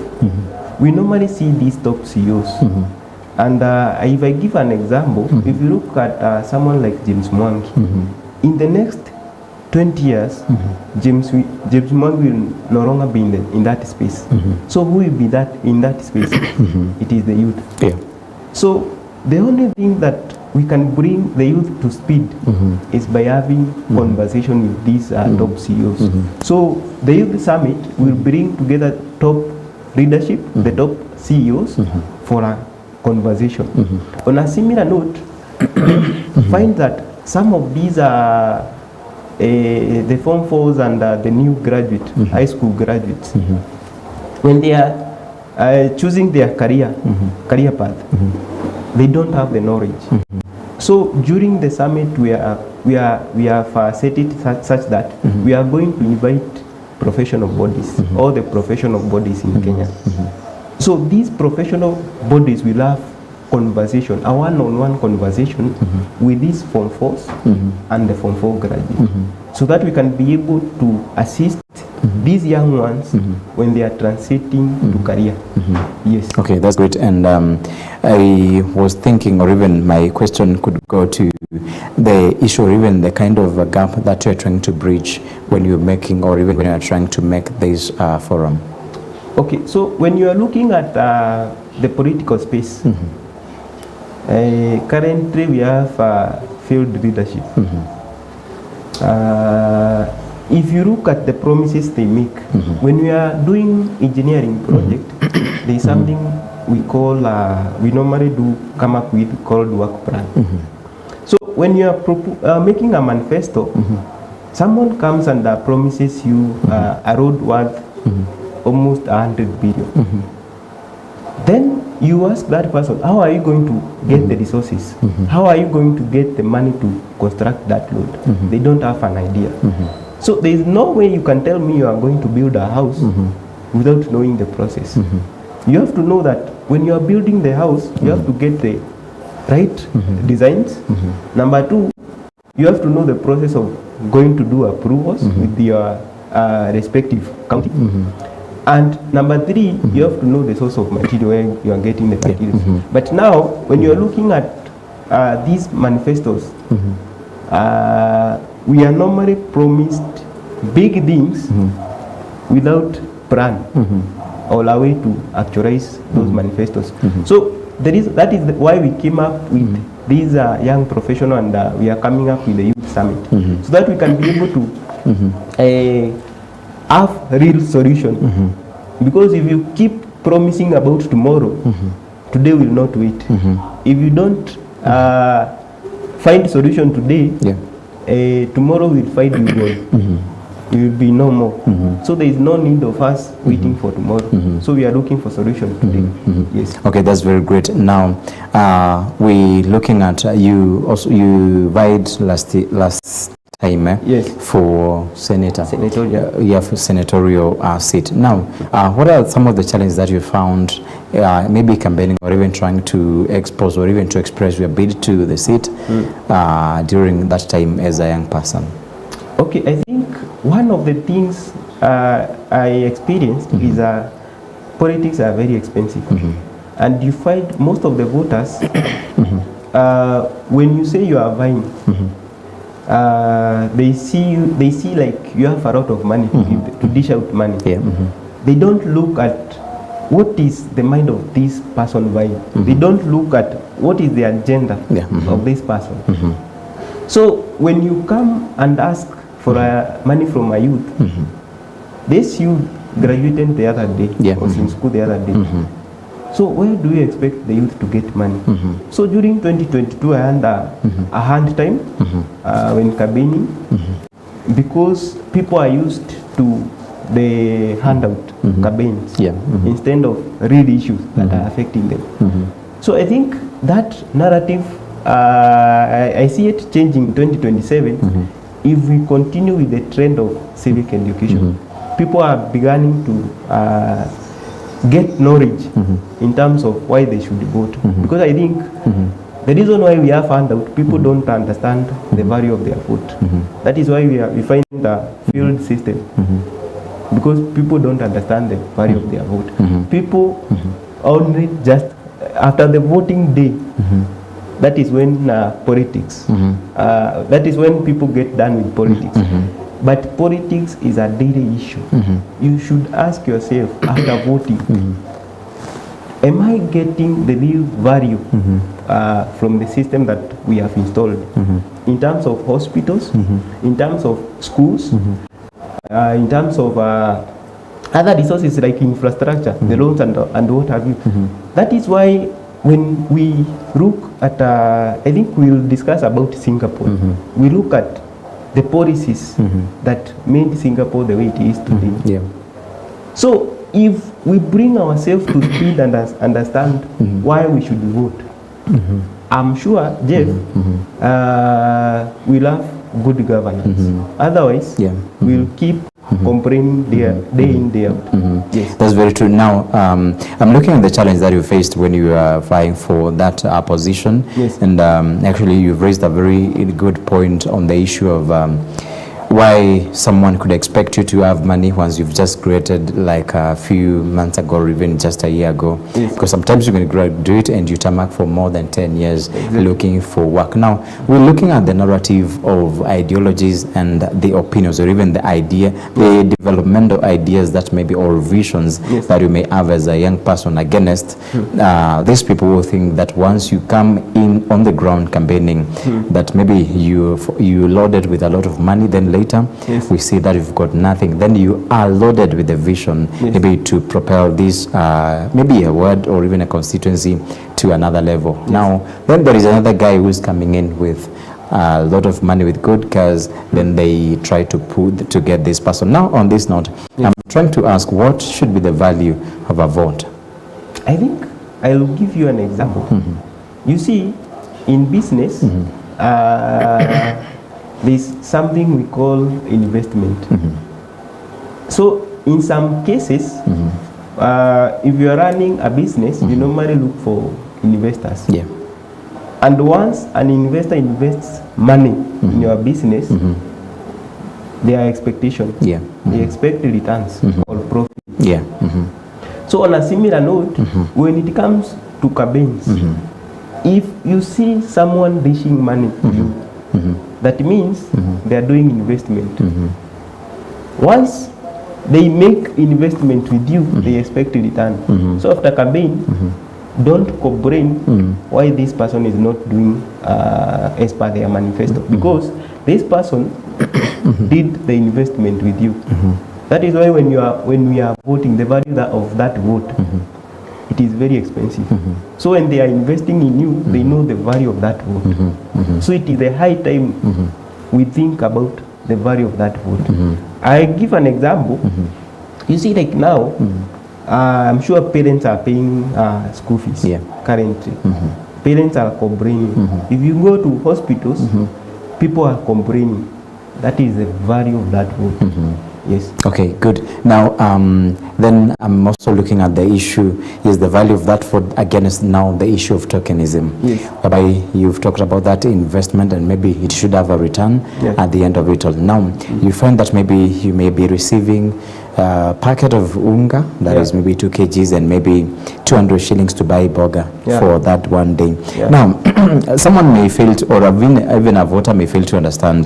we normally see these top CEOs. And if I give an example, if you look at someone like James Mwangi, in the next 20 years, James Mwangi will no longer be in that space. So who will be in that space? It is the youth. Yeah. So the only thing that we can bring the youth to speed is by having conversation with these top CEOs. So the youth summit will bring together top leadership, the top CEOs, for a conversation. On a similar note, find that some of these are the Form 4s and the new graduate, high school graduates, when they are choosing their career path, they don't have the knowledge. So during the summit, we have set it such that we are going to invite professional bodies, all the professional bodies in Kenya. So these professional bodies will have conversation, a one-on-one conversation with these Form 4s and the Form 4 graduates, so that we can be able to assist these young ones when they are transiting to career. Yes. Okay, that's great. And I was thinking, or even my question could go to the issue, or even the kind of a gap that you're trying to bridge when you're making, or even when you're trying to make this forum. Okay, so when you are looking at the political space, currently we have failed leadership. If you look at the promises they make, when we are doing engineering project, there is something we call, we normally do come up with called work plan. So when you are making a manifesto, someone comes and promises you a road worth almost 100 billion. Then you ask that person, how are you going to get the resources? How are you going to get the money to construct that road? They don't have an idea. So there is no way you can tell me you are going to build a house without knowing the process. You have to know that when you are building the house, you have to get the right designs. Number two, you have to know the process of going to do approvals with your respective county. And number three, you have to know the source of material, where you are getting the materials. But now, when you are looking at these manifestos, we are normally promised big things without plan or a way to actualize those manifestos. So that is why we came up with these young professionals, and we are coming up with the youth summit, so that we can be able to have real solution. Because if you keep promising about tomorrow, today will not wait. If you don't find solution today, tomorrow will find you gone. It will be no more. So there is no need of us waiting for tomorrow. So we are looking for solution today. Yes. Okay, that's very great. Now we looking at you also. You vied last time yes, for senatorial, for senatorial seat. Now, what are some of the challenges that you found, maybe campaigning or even trying to expose or even to express your bid to the seat during that time as a young person? Okay, I think one of the things I experienced is politics are very expensive, and you find most of the voters when you say you are vying. They see like you have a lot of money to dish out money. They don't look at what is the mind of this person vying. They don't look at what is the agenda of this person. So when you come and ask for money from a youth, this youth graduated the other day, was in school the other day. So where do we expect the youth to get money? So during 2022, I had a hard time when campaigning, because people are used to the handout campaigns instead of real issues that are affecting them. So I think that narrative, I see it changing in 2027 if we continue with the trend of civic education. People are beginning to get knowledge in terms of why they should vote. Because I think the reason why we have handout, people don't understand the value of their vote. That is why we find the field system, because people don't understand the value of their vote. People only just after the voting day, that is when politics, that is when people get done with politics. But politics is a daily issue. You should ask yourself after voting, am I getting the real value from the system that we have installed, in terms of hospitals, in terms of schools, in terms of other resources like infrastructure, the roads and what have you. That is why when we look at, I think we'll discuss about Singapore, we look at the policies that made Singapore the way it is today. So if we bring ourselves to speed and understand why we should vote, I'm sure, Jeff, we'll have good governance. Otherwise, we'll keep complaining day in, day out. Yes. That's very true. Now, I'm looking at the challenge that you faced when you were vying for that position. Yes. And actually, you've raised a very good point on the issue of why someone could expect you to have money once you've just graduated like a few months ago or even just a year ago. Yes. Because sometimes you can graduate and you tarmac for more than 10 years looking for work. Now, we're looking at the narrative of ideologies and the opinions, or even the idea, the developmental ideas that maybe, or visions that you may have as a young person against these people who think that once you come in on the ground campaigning, that maybe you loaded with a lot of money, then later we see that you've got nothing, then you are loaded with a vision, maybe to propel this maybe a ward or even a constituency to another level. Now then there is another guy who's coming in with a lot of money with good cars, then they try to get this person. Now on this note, I'm trying to ask, what should be the value of a vote? I think I'll give you an example. You see, in business, there's something we call investment. So in some cases, if you're running a business, you normally look for investors. And once an investor invests money in your business, there are expectations. They expect returns or profit. So on a similar note, when it comes to campaigns, if you see someone dishing money to you, that means they are doing investment. Once they make investment with you, they expect a return. So after campaign, don't complain why this person is not doing as per their manifesto, because this person did the investment with you. That is why when we are voting, the value of that vote, it is very expensive. So when they are investing in you, they know the value of that vote. So it is a high time we think about the value of that vote. I give an example. You see, like now, I'm sure parents are paying school fees currently. Parents are complaining. If you go to hospitals, people are complaining. That is the value of that vote. Yes. Okay, good. Now, then I'm also looking at the issue, is the value of that vote against now the issue of tokenism. Yes. Whereby you've talked about that investment and maybe it should have a return at the end of it all. Now, you find that maybe you may be receiving a packet of unga, that is maybe 2 kgs and maybe 200 shillings to buy burger for that one day. Now, someone may fail to, or even a voter may fail to understand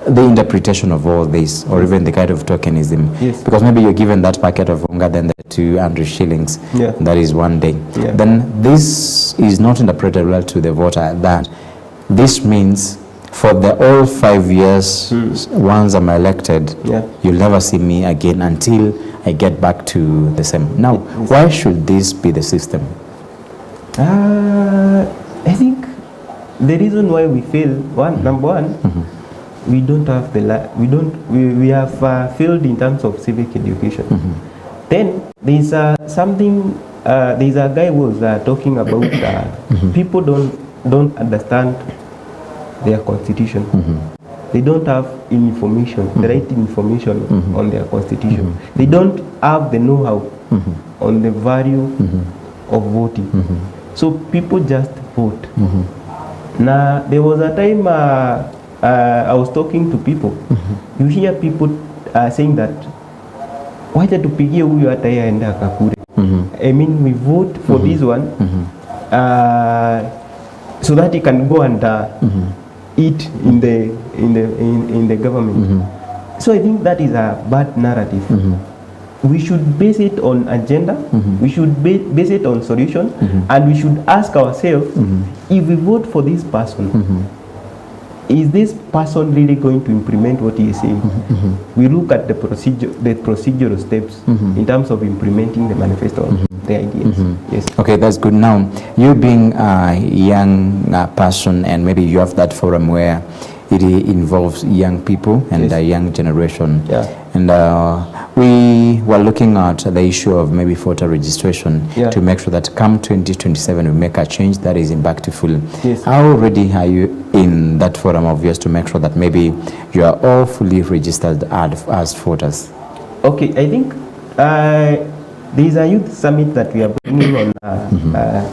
the interpretation of all this, or even the kind of tokenism. Because maybe you're given that packet of unga, then the 200 shillings, that is one day. Then this is not interpreted well to the voter, that this means for the all 5 years, once I'm elected, you'll never see me again until I get back to the same. Now, why should this be the system? I think the reason why we fail, number one, we don't have we have failed in terms of civic education. Then there's something, there's a guy who was talking about people don't understand their constitution. They don't have information, the right information on their constitution. They don't have the know-how on the value of voting. So people just vote. Now, there was a time I was talking to people. You hear people saying that, wacha tupigie huyu hata yeye aende akakure. I mean, we vote for this one so that he can go and eat in the government. So I think that is a bad narrative. We should base it on agenda. We should base it on solution, and we should ask ourselves, if we vote for this person, is this person really going to implement what he is saying? We look at the procedural steps in terms of implementing the manifesto, the ideas. Yes. Okay, that's good. Now, you being a young person, and maybe you have that forum where it involves young people and a young generation. And we were looking at the issue of maybe voter registration to make sure that come 2027 we make a change that is impactful. Yes. How ready are you in that forum of yours to make sure that maybe you are all fully registered as voters? Okay, I think there is a youth summit that we are bringing on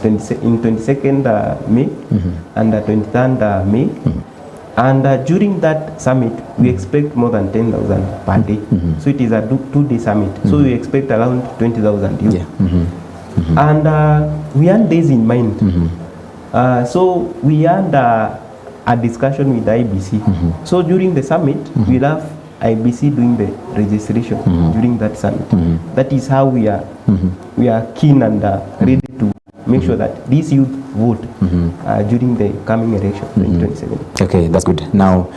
in 22nd May and 23rd May. And during that summit, we expect more than 10,000 per day. So it is a two-day summit. So we expect around 20,000 youth. And we had this in mind. So we had a discussion with IBC. So during the summit, we'll have IBC doing the registration during that summit. That is how we are keen and ready to make sure that these youth vote during the coming election 2027. Okay, that's good. Now,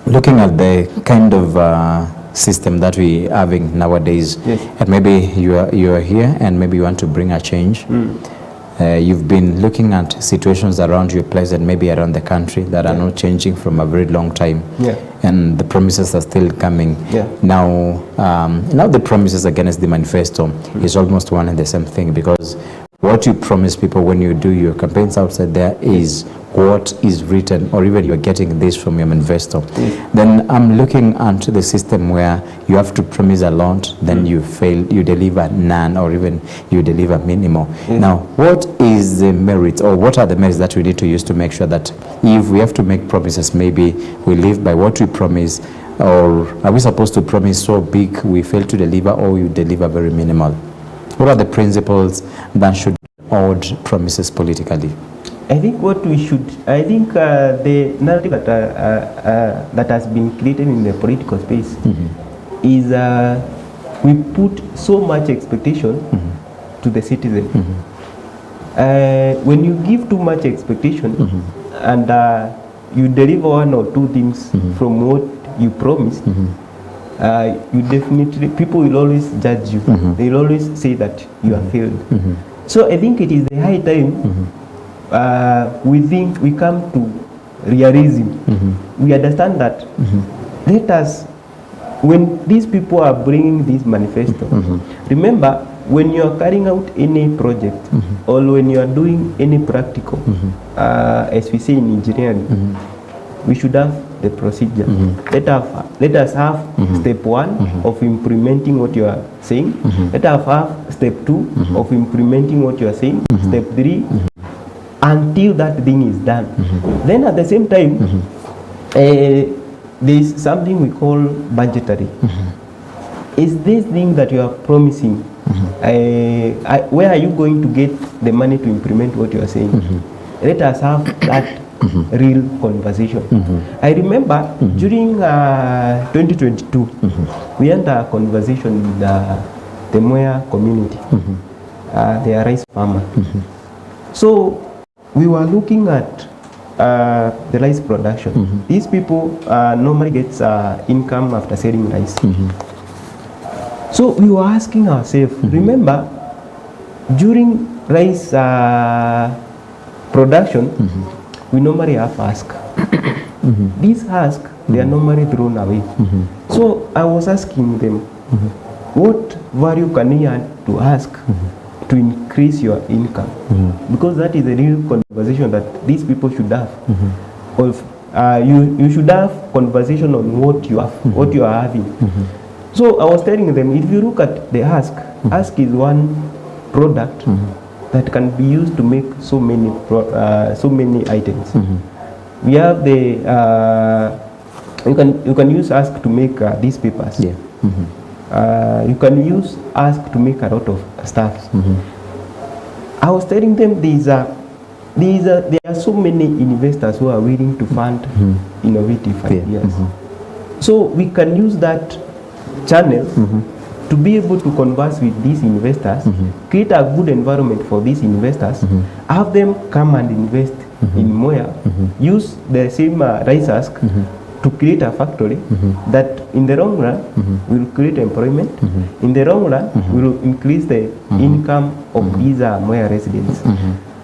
looking at the kind of system that we are having nowadays, and maybe you are here and maybe you want to bring a change. You've been looking at situations around your place and maybe around the country that are not changing from a very long time, and the promises are still coming. Now the promises against the manifesto is almost one and the same thing, because what you promise people when you do your campaigns outside there is what is written, or even you're getting this from your manifesto. Then I'm looking at the system where you have to promise a lot, then you fail, you deliver none, or even you deliver minimal. Now, what is the merit, or what are the merits that we need to use to make sure that if we have to make promises, maybe we live by what we promise, or are we supposed to promise so big we fail to deliver, or we deliver very minimal? What are the principles that should hold promises politically? I think what we should, the narrative that has been created in the political space is we put so much expectation to the citizen. When you give too much expectation and you deliver one or two things from what you promised, you definitely, people will always judge you. They will always say that you have failed. So I think it is the high time we come to realism. We understand that let us, when these people are bringing this manifesto, remember, when you are carrying out any project or when you are doing any practical, as we say in engineering, we should have the procedure. Let us have step one of implementing what you are saying. Let us have step two of implementing what you are saying. Step three, until that thing is done. Then at the same time, there is something we call budgetary. Is this thing that you are promising, where are you going to get the money to implement what you are saying? Let us have that real conversation. I remember during 2022, we had a conversation with the Moya community. They are rice farmers. So we were looking at the rice production. These people normally get income after selling rice. So we were asking ourselves, remember, during rice production, we normally have ask. These ask, they are normally thrown away. So I was asking them, what value can you add to ask to increase your income? Because that is a real conversation that these people should have. You should have conversation on what you have, what you are having. So I was telling them, if you look at the ask is one product that can be used to make so many items. We have the you can use ask to make these papers. You can use ask to make a lot of stuff. I was telling them there are so many investors who are willing to fund innovative ideas. So we can use that channel to be able to converse with these investors, create a good environment for these investors, have them come and invest in Moya, use the same rice ask to create a factory that in the long run will create employment, in the long run will increase the income of these Moya residents.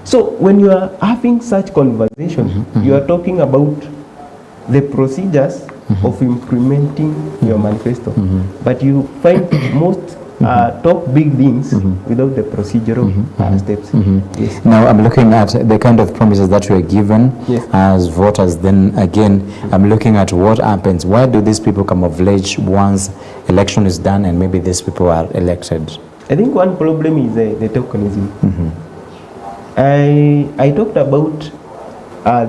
So when you are having such conversation, you are talking about the procedures of implementing your manifesto. But you find most talk big things without the procedural steps. Yes. Now I'm looking at the kind of promises that were given as voters. Then again, I'm looking at what happens. Why do these people come of age once election is done and maybe these people are elected? I think one problem is the tokenism. I talked about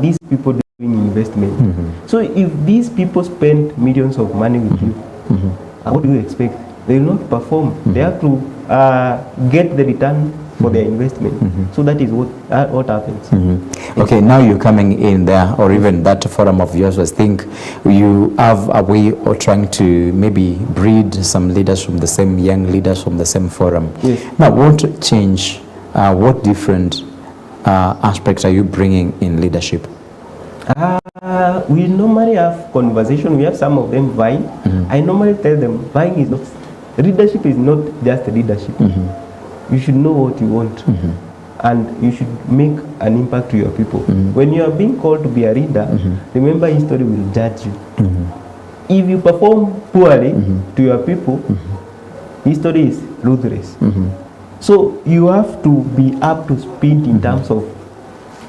these people doing investment. So if these people spend millions of money with you, what do you expect? They will not perform. They have to get the return for their investment. So that is what happens. Okay, now you're coming in there, or even that forum of yours, I think you have a way of trying to maybe breed some leaders from the same, young leaders from the same forum. Now, what change, what different aspects are you bringing in leadership? We normally have conversation. We have some of them vying. I normally tell them vying is not, leadership is not just leadership. You should know what you want, and you should make an impact to your people. When you are being called to be a leader, remember history will judge you. If you perform poorly to your people, history is ruthless. So you have to be up to speed in terms of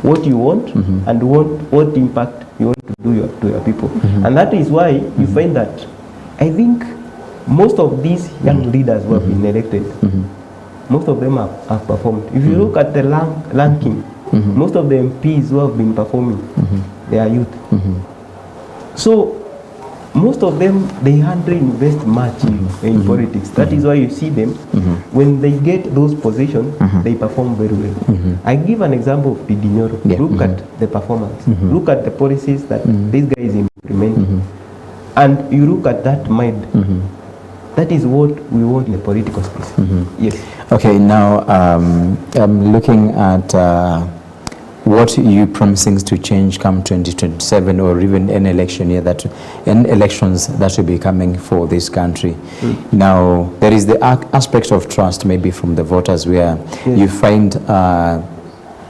what you want and what impact you want to do to your people. And that is why you find that I think most of these young leaders who have been elected, most of them have performed. If you look at the ranking, most of the MPs who have been performing, they are youth. So most of them, they hardly invest much in politics. That is why you see them, when they get those positions, they perform very well. I give an example of Pidinyoro. Look at the performance. Look at the policies that this guy is implementing. And you look at that mind. That is what we want in the political space. Yes. Okay, now I'm looking at what you promising to change come 2027, or even an election year, that in elections that will be coming for this country. Now there is the aspect of trust, maybe from the voters, where you find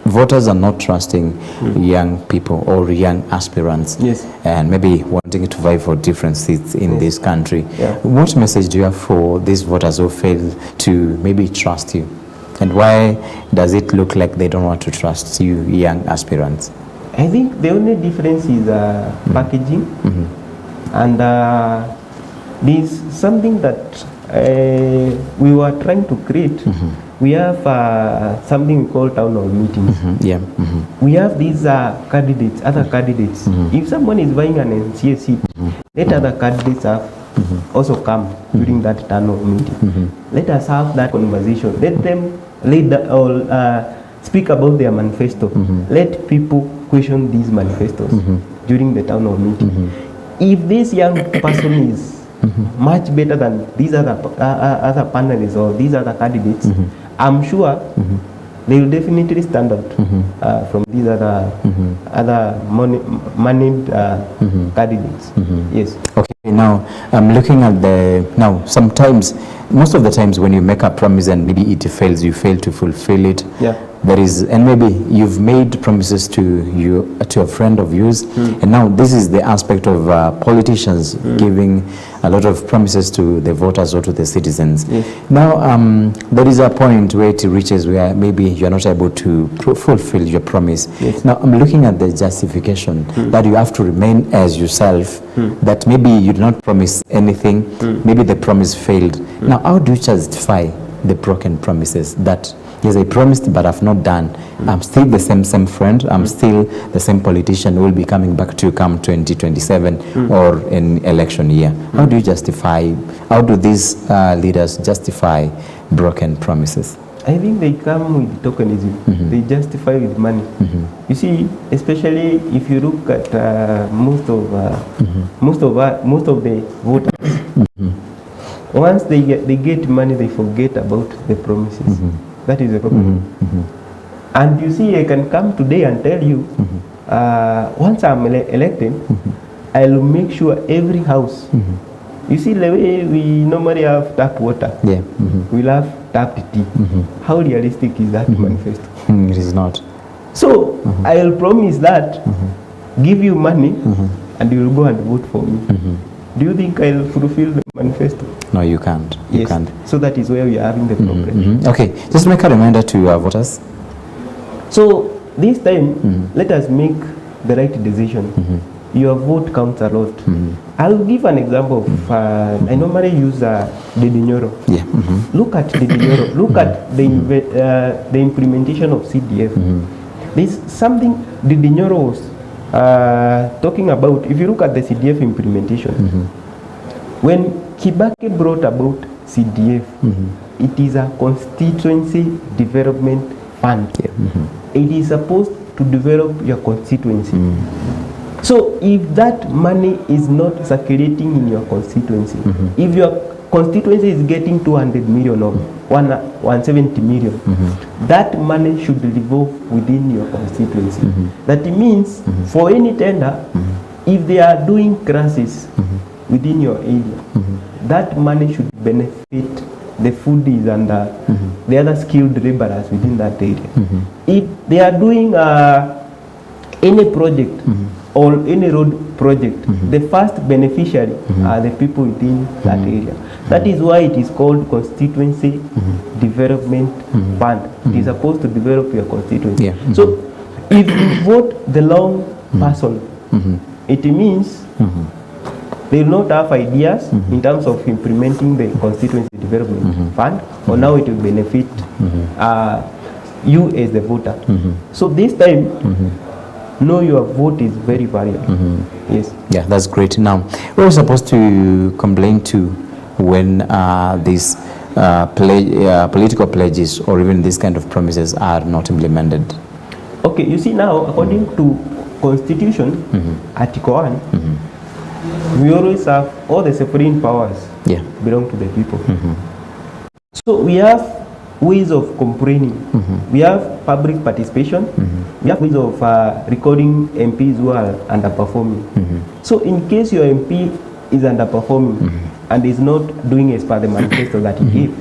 voters are not trusting young people or young aspirants, and maybe wanting to vie for different seats in this country. What message do you have for these voters who fail to maybe trust you? And why does it look like they don't want to trust you, young aspirants? I think the only difference is packaging, and there's something that we were trying to create. We have something we call town hall meetings. We have these candidates, other candidates. If someone is buying an NCA seat, let other candidates have also come during that town hall meeting. Let us have that conversation. Let them speak about their manifesto. Let people question these manifestos during the town hall meeting. If this young person is much better than these other panelists or these other candidates, I'm sure they will definitely stand out from these other moneyed candidates. Yes. Okay. Now I'm looking at sometimes, most of the times when you make a promise and maybe it fails, you fail to fulfill it. There is, and maybe you've made promises to a friend of yours, and now this is the aspect of politicians giving a lot of promises to the voters or to the citizens. Now there is a point where it reaches where maybe you're not able to fulfill your promise. Now I'm looking at the justification that you have to remain as yourself, that maybe you did not promise anything, maybe the promise failed. Now how do you justify the broken promises that, yes, I promised, but I've not done? I'm still the same friend. I'm still the same politician who will be coming back to come 2027 or in election year. How do you justify, how do these leaders justify broken promises? I think they come with tokenism. They justify with money. You see, especially if you look at most of the voters, once they get money, they forget about the promises. That is the problem. And you see, I can come today and tell you, once I'm elected, I'll make sure every house. You see, the way we normally have tap water, we'll have tap tea. How realistic is that manifesto? It is not. So I'll promise that, give you money, and you will go and vote for me. Do you think I'll fulfill the manifesto? No, you can't. You Yes. can't. So that is where we are having the problem. Okay, just make a reminder to our voters. So this time, let us make the right decision. Your vote counts a lot. I'll give an example of, I normally use Didinyoro. Yeah. Look at Didinyoro. Look at the implementation of CDF. There's something Didinyoro was talking about. If you look at the CDF implementation, when Kibaki brought about CDF, it is a constituency development fund. It is supposed to develop your constituency. So if that money is not circulating in your constituency, if your constituency is getting 200 million or 170 million, that money should revolve within your constituency. That means for any tender, if they are doing classes within your area, that money should benefit the foodies and the other skilled laborers within that area. If they are doing any project or any road project, the first beneficiary are the people within that area. That is why it is called constituency development fund. It is supposed to develop your constituency. So if you vote the wrong person, it means they will not have ideas in terms of implementing the constituency development fund, or now it will benefit you as the voter. So this time, know your vote is very valuable. Yes. Yeah, that's great. Now, we're supposed to complain to when these political pledges or even these kind of promises are not implemented. Okay, you see now, according to Constitution, Article 1, we always have all the sovereign powers belong to the people. So we have ways of complaining. We have public participation. We have ways of recording MPs who are underperforming. So in case your MP is underperforming and is not doing as per the manifesto that he gave,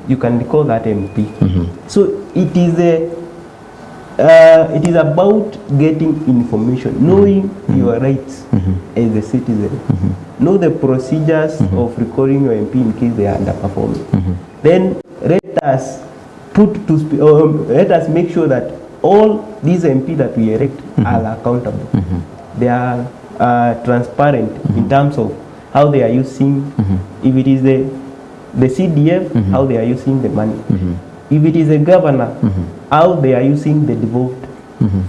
you can recall that MP. So it is about getting information, knowing your rights as a citizen. Know the procedures of recording your MP in case they are underperforming. Then let us let us make sure that all these MP that we elect are accountable. They are transparent in terms of how they are using, if it is the CDF, how they are using the money. If it is a governor, how they are using the devolved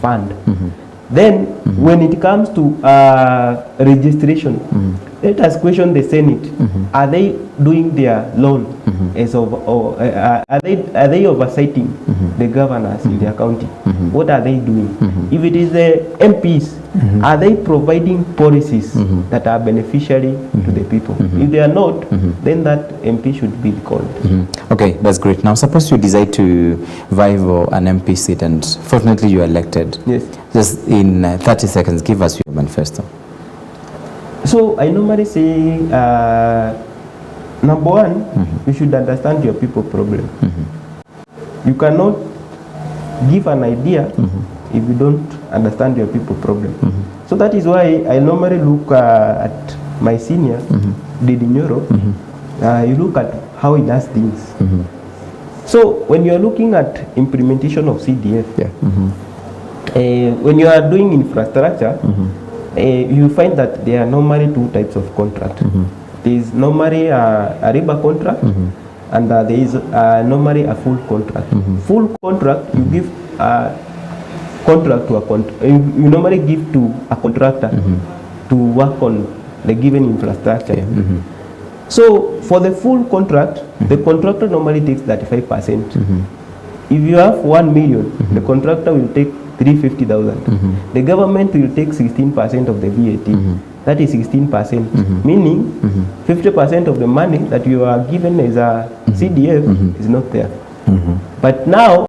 fund. Then when it comes to registration, let us question the Senate. Are they doing their loan as of, or are they oversighting the governors in their county? What are they doing? If it is the MPs, are they providing policies that are beneficiary to the people? If they are not, then that MP should be called. Okay, that's great. Now, suppose you decide to vie for an MP seat and fortunately you are elected. Yes. Just in 30 seconds, give us your manifesto. So I normally say, number one, you should understand your people problem. You cannot give an idea if you don't understand your people problem. So that is why I normally look at my senior, Didinyoro. You look at how he does things. So when you are looking at implementation of CDF, when you are doing infrastructure, you find that there are normally two types of contract. There is normally a labor contract, and there is normally a full contract. Full contract, you give a contract to you normally give to a contractor to work on the given infrastructure. So for the full contract, the contractor normally takes 35%. If you have 1 million, the contractor will take 350,000. The government will take 16% of the VAT. That is 16%, meaning 50% of the money that you are given as a CDF is not there. But now,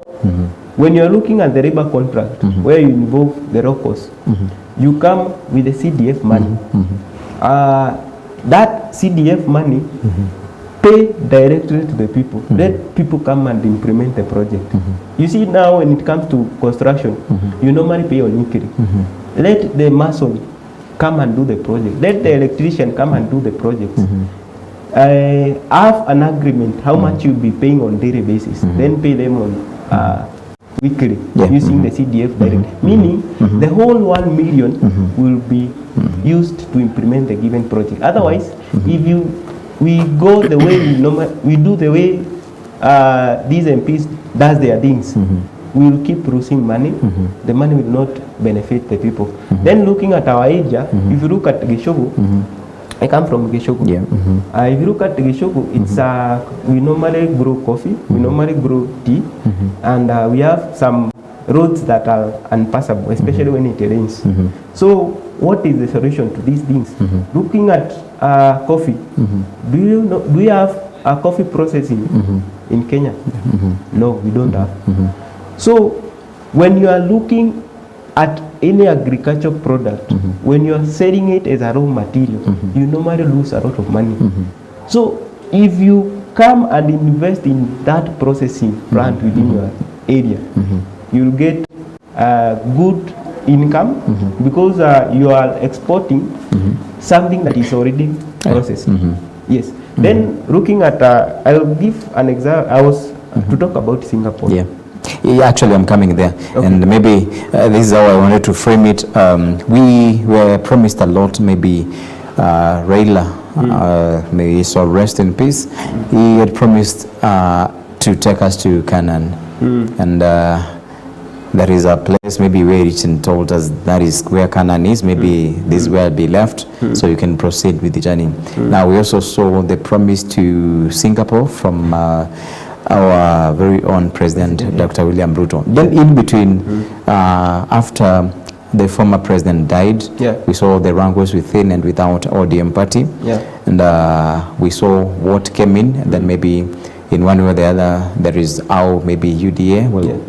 when you are looking at the labor contract, where you involve the locals, you come with the CDF money. That CDF money pay directly to the people. Let people come and implement the project. You see now when it comes to construction, you normally pay on weekly. Let the mason come and do the project. Let the electrician come and do the projects. Have an agreement how much you'll be paying on daily basis. Then pay them on weekly using the CDF direct. Meaning the whole 1 million will be used to implement the given project. Otherwise, if we go the way we do the way these MPs does their things, we will keep losing money. The money will not benefit the people. Then looking at our area, if you look at Geshogu, I come from Geshogu. If you look at Geshogu, it's we normally grow coffee, we normally grow tea, and we have some roads that are unpassable, especially when it rains. So what is the solution to these things? Looking at coffee, do we have a coffee processing in Kenya? No, we don't have. So when you are looking at any agricultural product, when you are selling it as a raw material, you normally lose a lot of money. So if you come and invest in that processing plant within your area, you'll get good income because you are exporting something that is already processed. Yes. Then looking at, I'll give an example. I was to talk about Singapore. Actually, I'm coming there, and maybe this is how I wanted to frame it. We were promised a lot. Maybe Raila, may he so rest in peace. He had promised to take us to Canaan, and there is a place maybe where Richard told us that is where Canaan is. Maybe this will be left, so you can proceed with the journey. Now we also saw the promise to Singapore from our very own President, Dr. William Ruto. Then in between, after the former president died, we saw the wrangles within and without ODM party, and we saw what came in, and then maybe in one way or the other, there is how maybe UDA will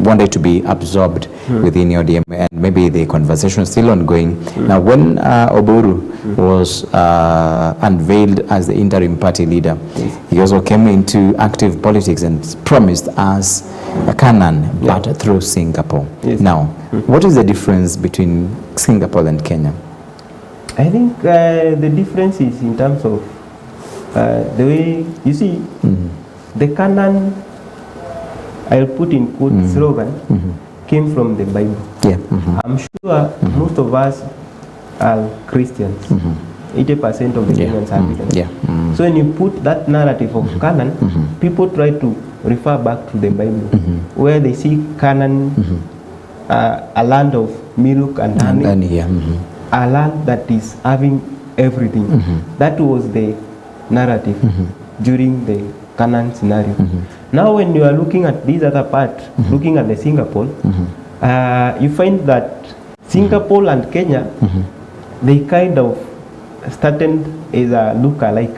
wanted to be absorbed within ODM, and maybe the conversation is still ongoing. Now, when Oburu was unveiled as the interim party leader, he also came into active politics and promised us a Canaan, but through Singapore. Now, what is the difference between Singapore and Kenya? I think the difference is in terms of the way, you see, the Canaan, I'll put in quote slogan, came from the Bible. I'm sure most of us are Christians. 80% of the Kenyans are Christians. So when you put that narrative of Canaan, people try to refer back to the Bible, where they see Canaan, a land of milk and honey, a land that is having everything. That was the narrative during the Canaan scenario. Now when you are looking at this other part, looking at the Singapore, you find that Singapore and Kenya, they kind of started as a look-alike.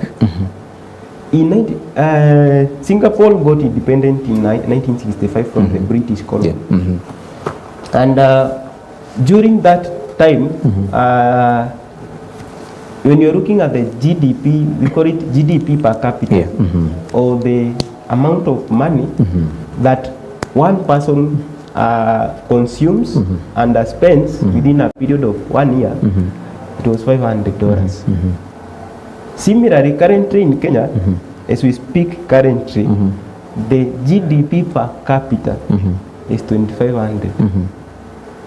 Singapore got independent in 1965 from the British colony. And during that time, when you're looking at the GDP, we call it GDP per capita, or the amount of money that one person consumes and spends within a period of 1 year, it was $500. Similarly, currently in Kenya, as we speak currently, the GDP per capita is $2,500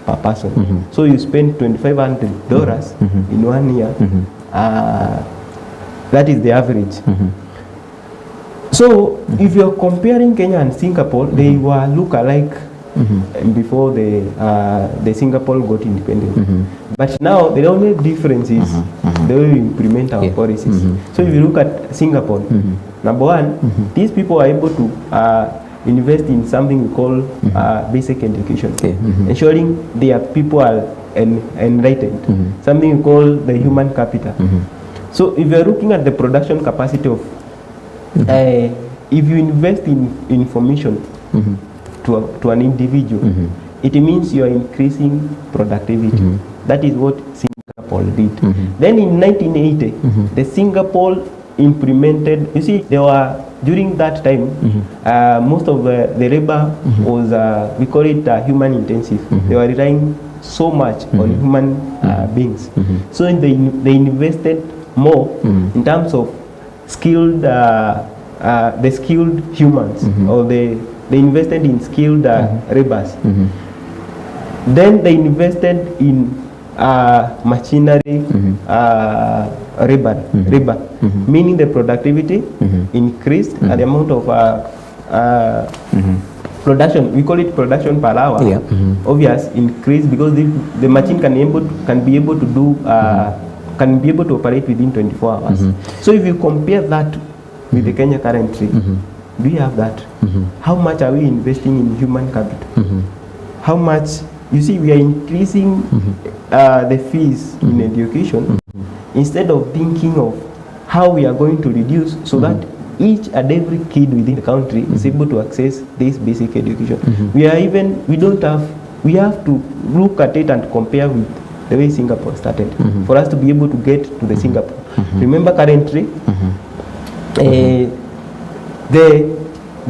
per person. So you spend $2,500 in 1 year. That is the average. So if you're comparing Kenya and Singapore, they were look-alike before the Singapore got independent. But now the only difference is the way we implement our policies. So if you look at Singapore, number one, these people are able to invest in something we call basic education, ensuring their people are enlightened, something we call the human capital. So if you're looking at the production capacity of, if you invest in information to an individual, it means you are increasing productivity. That is what Singapore did. Then in 1980, the Singapore implemented, you see, there were during that time, most of the labor was, we call it human intensive. They were relying so much on human beings. So they invested more in terms of skilled, the skilled humans, or they invested in skilled laborers. Then they invested in machinery, labor, meaning the productivity increased and the amount of production, we call it production per hour, obvious increase, because the machine can be able to do can be able to operate within 24 hours. So if you compare that with the Kenya currently, do you have that? How much are we investing in human capital? How much? You see, we are increasing the fees in education instead of thinking of how we are going to reduce so that each and every kid within the country is able to access this basic education. We have to look at it and compare with the way Singapore started for us to be able to get to the Singapore. Remember currently, the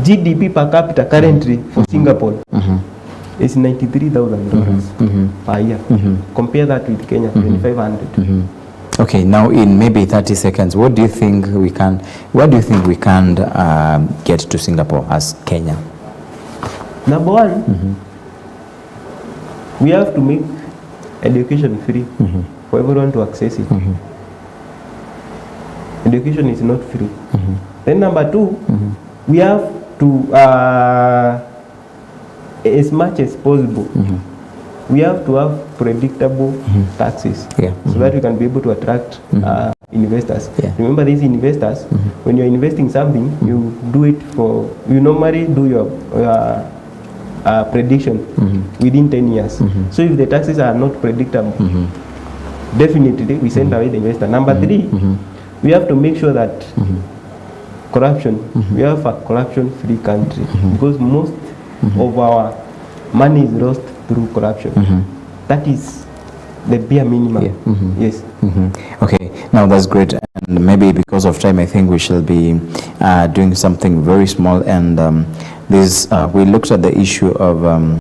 GDP per capita currently for Singapore is $93,000 per year. Compare that with Kenya, 2,500. Okay, now in maybe 30 seconds, what do you think we can get to Singapore as Kenya? Number one, we have to make education free for everyone to access it. Education is not free. Then number two, we have to, as much as possible, we have to have predictable taxes so that we can be able to attract investors. Remember, these investors, when you're investing something, you do it for, you normally do your prediction within 10 years. So if the taxes are not predictable, definitely we send away the investor. Number three, we have to make sure that corruption, we have a corruption-free country, because most of our money is lost through corruption. That is the bare minimum. Yes. Okay, now that's great, and maybe because of time I think we shall be doing something very small, and we looked at the issue of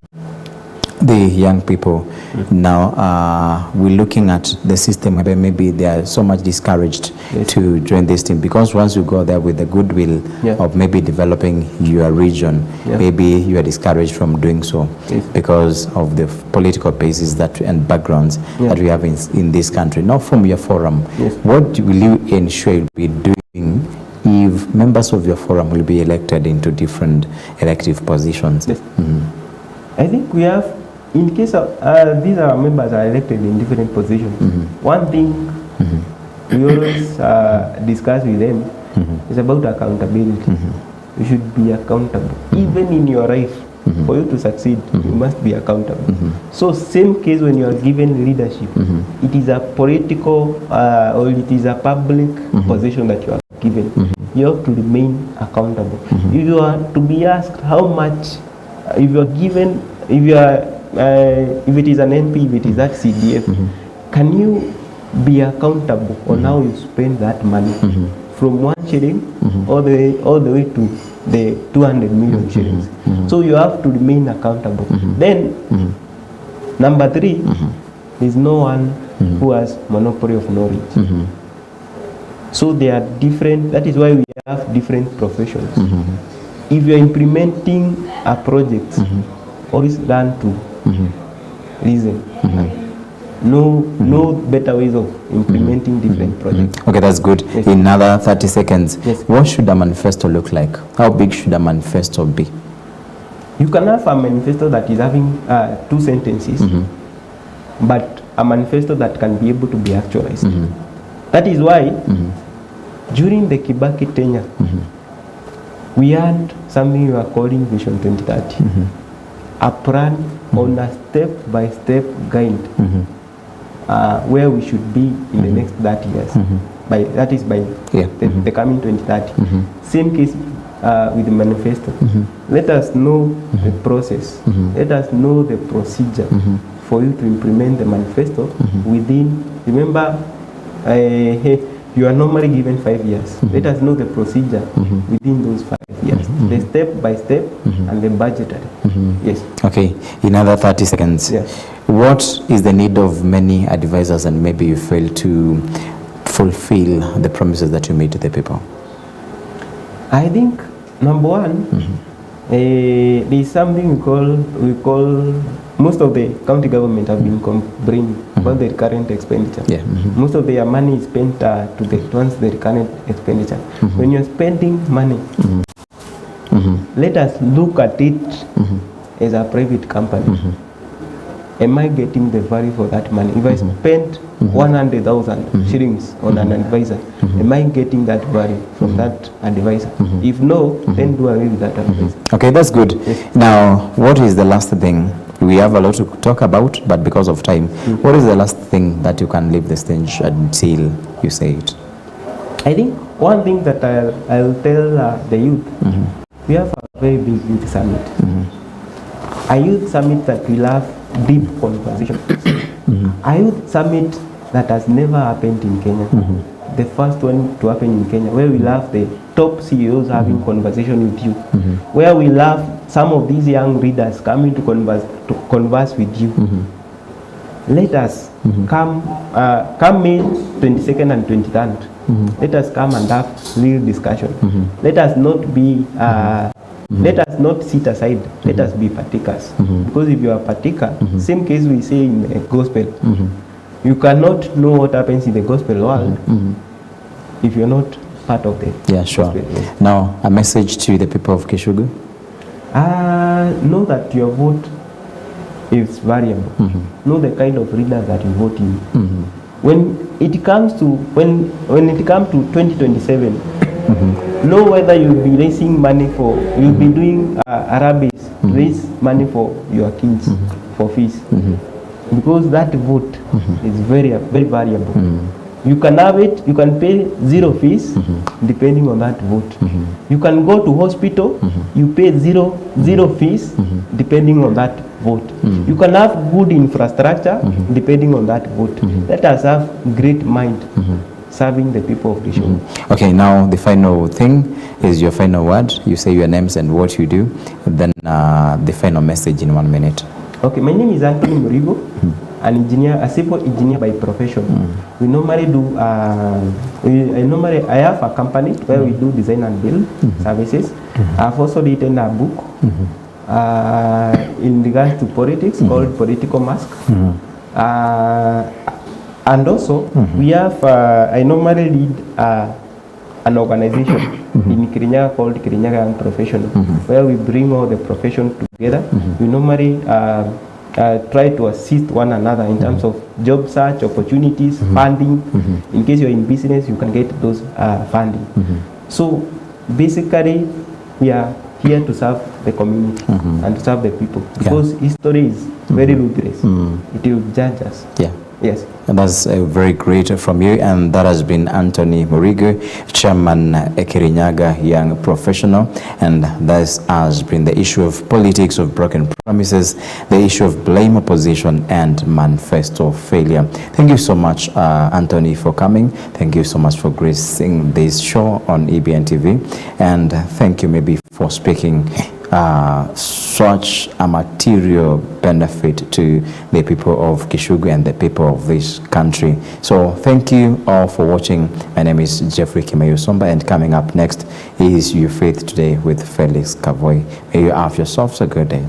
the young people. Now we're looking at the system where maybe they are so much discouraged to join this team, because once you go there with the goodwill of maybe developing your region, maybe you are discouraged from doing so because of the political bases that and backgrounds that we have in this country. Now from your forum, what will you ensure you'll be doing if members of your forum will be elected into different elective positions? I think we have, in case of these are members are elected in different positions. One thing we always discuss with them is about accountability. You should be accountable. Even in your life, for you to succeed, you must be accountable. So same case when you are given leadership, it is a political or it is a public position that you are given. You have to remain accountable. If you are to be asked how much, if you are given, if you are if it is an NP, if it is that CDF, can you be accountable on how you spend that money from 1 shilling all the way to the 200 million shillings? So you have to remain accountable. Then number three is no one who has monopoly of knowledge. So they are different. That is why we have different professions. If you are implementing a project, always learn to reason. No better ways of implementing different projects. Okay, that's good. In another 30 seconds, what should a manifesto look like? How big should a manifesto be? You can have a manifesto that is having 2 sentences, but a manifesto that can be able to be actualized. That is why during the Kibaki tenure, we had something we are calling Vision 2030, a plan on a step-by-step guide where we should be in the next 30 years. That is by the coming 2030. Same case with the manifesto. Let us know the process. Let us know the procedure for you to implement the manifesto within. Remember, you are normally given 5 years. Let us know the procedure within those 5 years, the step by step and the budgetary. Yes. Okay, in another 30 seconds. Yes. What is the need of many advisors and maybe you fail to fulfill the promises that you made to the people? I think number one, there is something we call most of the county government have been complaining about the recurrent expenditure. Yeah. Most of their money is spent towards the recurrent expenditure. When you're spending money, let us look at it as a private company. Am I getting the value for that money? If I spent 100,000 shillings on an advisor, am I getting that value from that advisor? If no, then do away with that advisor. Okay, that's good. Yes. Now, what is the last thing? We have a lot to talk about, but because of time, what is the last thing that you can leave the stage until you say it? I think one thing that I'll tell the youth, we have a very big youth summit. A youth summit that will have deep conversation. A youth summit that has never happened in Kenya. The first one to happen in Kenya, where we'll have the top CEOs having conversation with you, where we'll have some of these young readers coming to converse with you. Let us come in 22nd and 23rd. Let us come and have real discussion. Let us not be let us not sit aside. Let us be partakers. Because if you are a partaker, same case we say in the gospel, you cannot know what happens in the gospel world if you're not part of the sure. gospel. Yes. Now, a message to the people of Kishugu? Know that your vote is variable. Know the kind of leader that you vote in. When it comes to 2027, know whether you'll be raising money you'll be doing Arabis, raise money for your kids for fees. Because that vote is very variable. You can have it, you can pay 0 fees depending on that vote. You can go to hospital, you pay zero fees depending on that vote. You can have good infrastructure depending on that vote. Let us have great mind serving the people of the show. Okay, now the final thing is your final word. You say your names and what you do, then the final message in 1 minute. Okay, my name is Anthony Murigo, an engineer, a civil engineer by profession. We normally do, I have a company where we do design and build services. I've also written a book in regards to politics called Political Mask. And also, we have, I normally lead an organization in Kirinyaga called Kirinyaga Young Professional, where we bring all the profession together. We normally try to assist one another in terms of job search, opportunities, funding. In case you're in business, you can get those funding. So basically, we are here to serve the community and to serve the people, because history is very ruthless. It will judge us. Yes. And that's very great from you. And that has been Anthony Murigo, Chairman Kirinyaga Young Professional. And that has been the issue of politics of broken promises, the issue of blame opposition and manifesto failure. Thank you so much, Anthony, for coming. Thank you so much for gracing this show on EBN TV. And thank you maybe for speaking such a material benefit to the people of Kishugu and the people of this country. So thank you all for watching. My name is Jeffrey Kimayo Somba, and coming up next is Your Faith Today with Felix Kavoy. May you have yourselves a good day.